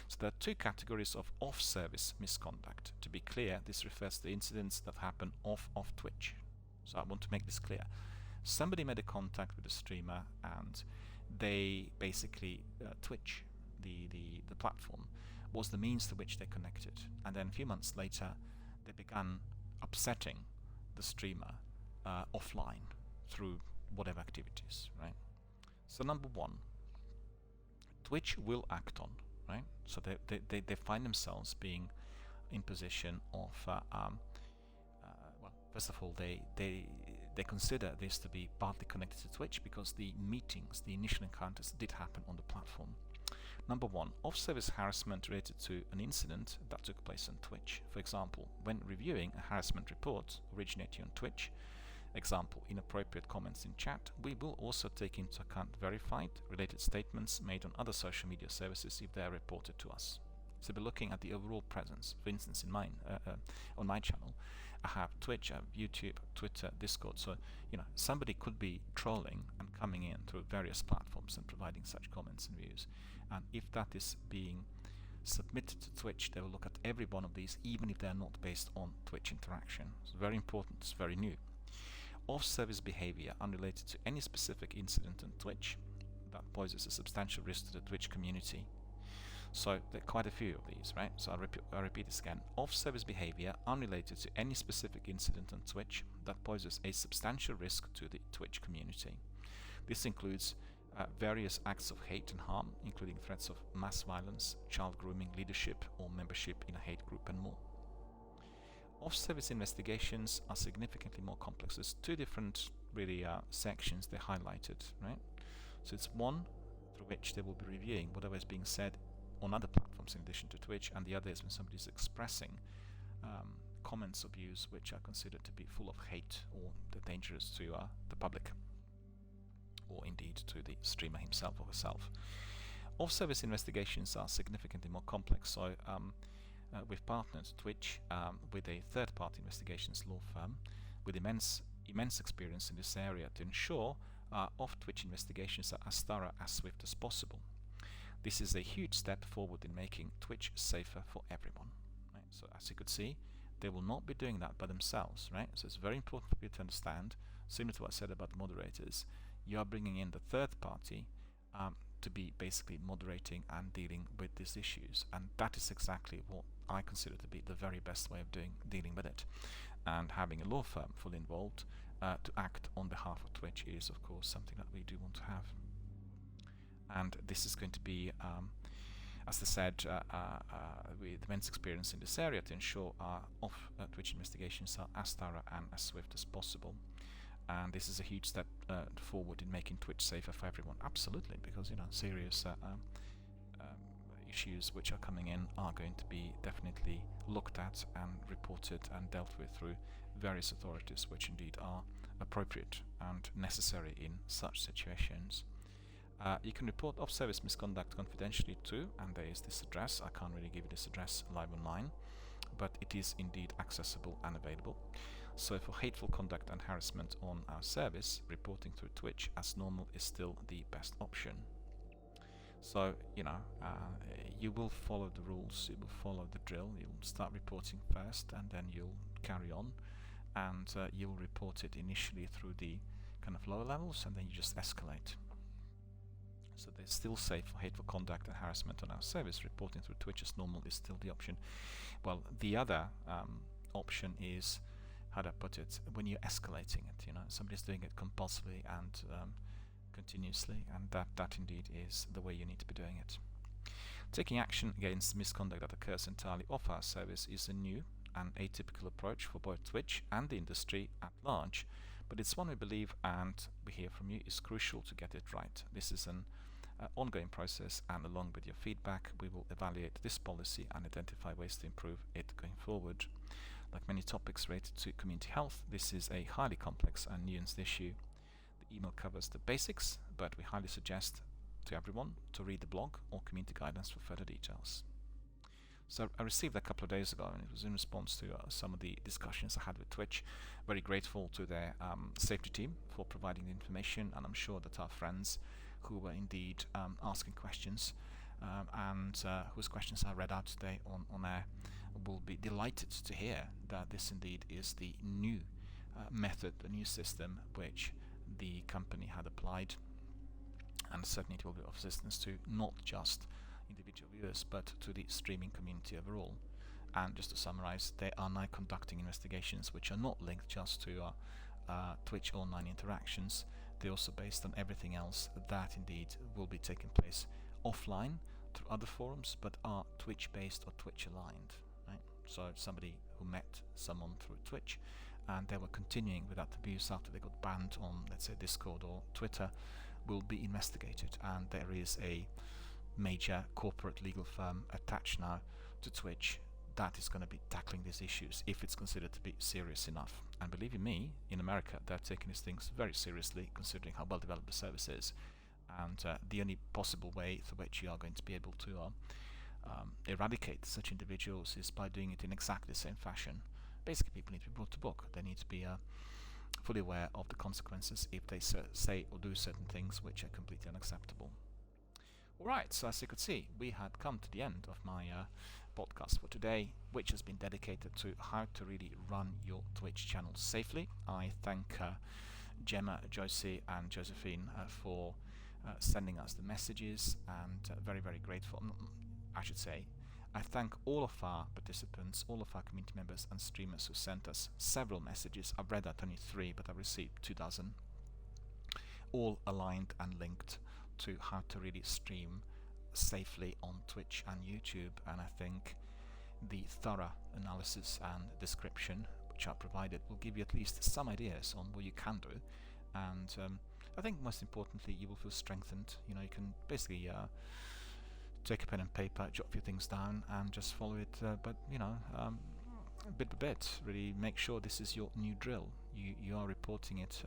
So there are two categories of off-service misconduct. To be clear, this refers to incidents that happen off Twitch. So I want to make this clear. Somebody made a contact with a streamer and they basically Twitch, the platform, was the means to which they connected. And then a few months later, they began upsetting the streamer offline through whatever activities, right? So number one, Twitch will act on, right? So they find themselves being in position of, well, first of all, they consider this to be partly connected to Twitch because the meetings, the initial encounters did happen on the platform. Number one, off-service harassment related to an incident that took place on Twitch. For example, when reviewing a harassment report originating on Twitch, example, inappropriate comments in chat, we will also take into account verified related statements made on other social media services if they are reported to us. So we're looking at the overall presence. For instance, in mine, on my channel, I have Twitch, I have YouTube, Twitter, Discord. So, somebody could be trolling and coming in through various platforms and providing such comments and views. And if that is being submitted to Twitch, they will look at every one of these, even if they are not based on Twitch interaction. It's very important, it's very new. off-service behavior unrelated to any specific incident on Twitch that poses a substantial risk to the Twitch community. So there are quite a few of these, right? So I'll repeat this again. Off-service behavior unrelated to any specific incident on Twitch that poses a substantial risk to the Twitch community. This includes various acts of hate and harm, including threats of mass violence, child grooming, leadership, or membership in a hate group, and more. Off-service investigations are significantly more complex. There's two different really sections they highlighted, right? So it's one through which they will be reviewing whatever is being said on other platforms in addition to Twitch, and the other is when somebody is expressing comments or views which are considered to be full of hate or dangerous to the public, or indeed to the streamer himself or herself. Off-service investigations are significantly more complex, so we've partnered Twitch with a third-party investigations law firm with immense experience in this area to ensure off-Twitch investigations are as thorough, as swift as possible. This is a huge step forward in making Twitch safer for everyone. Right? So as you could see, they will not be doing that by themselves, right? So it's very important for you to understand, similar to what I said about moderators, you are bringing in the third party to be basically moderating and dealing with these issues, and that is exactly what I consider to be the very best way of dealing with it. And having a law firm fully involved to act on behalf of Twitch is, of course, something that we do want to have. And this is going to be, as I said, with immense experience in this area to ensure our off-Twitch investigations are as thorough and as swift as possible. And this is a huge step forward in making Twitch safer for everyone. Absolutely, because serious issues which are coming in are going to be definitely looked at and reported and dealt with through various authorities, which indeed are appropriate and necessary in such situations. You can report off-service misconduct confidentially too, and there is this address. I can't really give you this address live online, but it is indeed accessible and available. So for hateful conduct and harassment on our service, reporting through Twitch as normal is still the best option. So, you will follow the rules, you will follow the drill, you'll start reporting first, and then you'll carry on, and you'll report it initially through the kind of lower levels, and then you just escalate. So they're still safe for hateful conduct and harassment on our service. Reporting through Twitch as normal is still the option. Well, the other option is, how do I put it, when you're escalating it, somebody's doing it compulsively and continuously, and that indeed is the way you need to be doing it. Taking action against misconduct that occurs entirely off our service is a new and atypical approach for both Twitch and the industry at large, but it's one we believe, and we hear from you, is crucial to get it right. This is an ongoing process, and along with your feedback, we will evaluate this policy and identify ways to improve it going forward. Like many topics related to community health, this is a highly complex and nuanced issue. The email covers the basics, but we highly suggest to everyone to read the blog or community guidance for further details. So I received that a couple of days ago, and it was in response to some of the discussions I had with Twitch. Very grateful to their safety team for providing the information, and I'm sure that our friends who were indeed asking questions and whose questions I read out today on air will be delighted to hear that this indeed is the new method, the new system which the company had applied, and certainly it will be of assistance to not just individual viewers but to the streaming community overall. And just to summarize, they are now conducting investigations which are not linked just to Twitch online interactions. They're also based on everything else that indeed will be taking place offline through other forums, but are Twitch based or Twitch aligned. Right? So somebody who met someone through Twitch and they were continuing with that abuse after they got banned on, let's say, Discord or Twitter, will be investigated, and there is a major corporate legal firm attached now to Twitch that is going to be tackling these issues if it's considered to be serious enough. And believe you me, in America they're taking these things very seriously, considering how well developed the service is, and the only possible way through which you are going to be able to eradicate such individuals is by doing it in exactly the same fashion. Basically, people need to be brought to book. They need to be fully aware of the consequences if they say or do certain things which are completely unacceptable. Alright, so as you could see, we had come to the end of my podcast for today, which has been dedicated to how to really run your Twitch channel safely. I thank Gemma, Josie and Josephine for sending us the messages, and very, very grateful. I should say, I thank all of our participants, all of our community members and streamers who sent us several messages. I've read out only 3, but I've received 2 dozen, all aligned and linked to how to really stream safely on Twitch and YouTube. And I think the thorough analysis and description which are provided will give you at least some ideas on what you can do. And I think most importantly, you will feel strengthened. You know, you can basically take a pen and paper, jot a few things down, and just follow it. But you know, bit by bit, really make sure this is your new drill. You are reporting it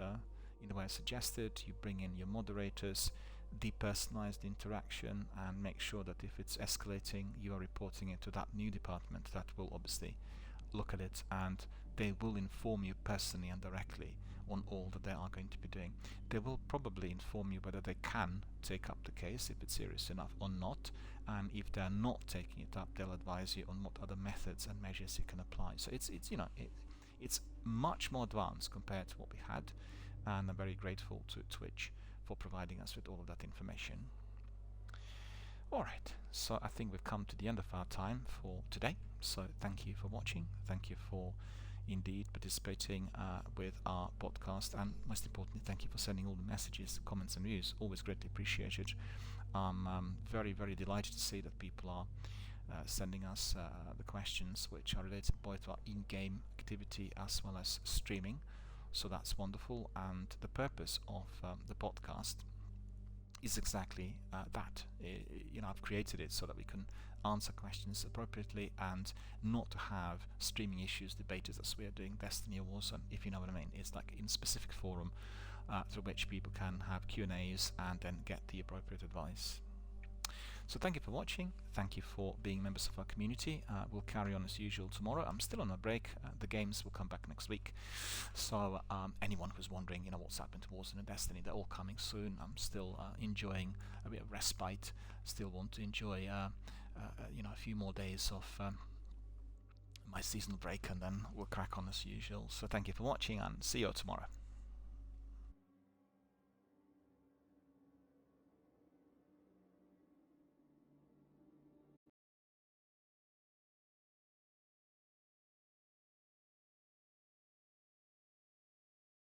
in the way I suggested. You bring in your moderators, depersonalize the interaction, and make sure that if it's escalating, you are reporting it to that new department that will obviously look at it, and they will inform you personally and directly on all that they are going to be doing. They will probably inform you whether they can take up the case if it's serious enough or not, and if they're not taking it up, they'll advise you on what other methods and measures you can apply. So it's you know, it's much more advanced compared to what we had, and I'm very grateful to Twitch for providing us with all of that information. Alright, so I think we've come to the end of our time for today. So thank you for watching, thank you for indeed participating with our podcast, and most importantly, thank you for sending all the messages, comments and views. Always greatly appreciated. I'm very, very delighted to see that people are sending us the questions which are related both to our in-game activity as well as streaming. So that's wonderful, and the purpose of the podcast is exactly that. You know, I've created it so that we can answer questions appropriately and not to have streaming issues debated as we are doing Destiny or Warzone, if you know what I mean. It's like in specific forum through which people can have Q&As and then get the appropriate advice. So thank you for watching, thank you for being members of our community. We'll carry on as usual tomorrow. I'm still on a break, the games will come back next week. So anyone who's wondering, you know, what's happened to Warzone and Destiny, they're all coming soon. I'm still enjoying a bit of respite, still want to enjoy you know, a few more days of my seasonal break, and then we'll crack on as usual. So thank you for watching, and see you tomorrow.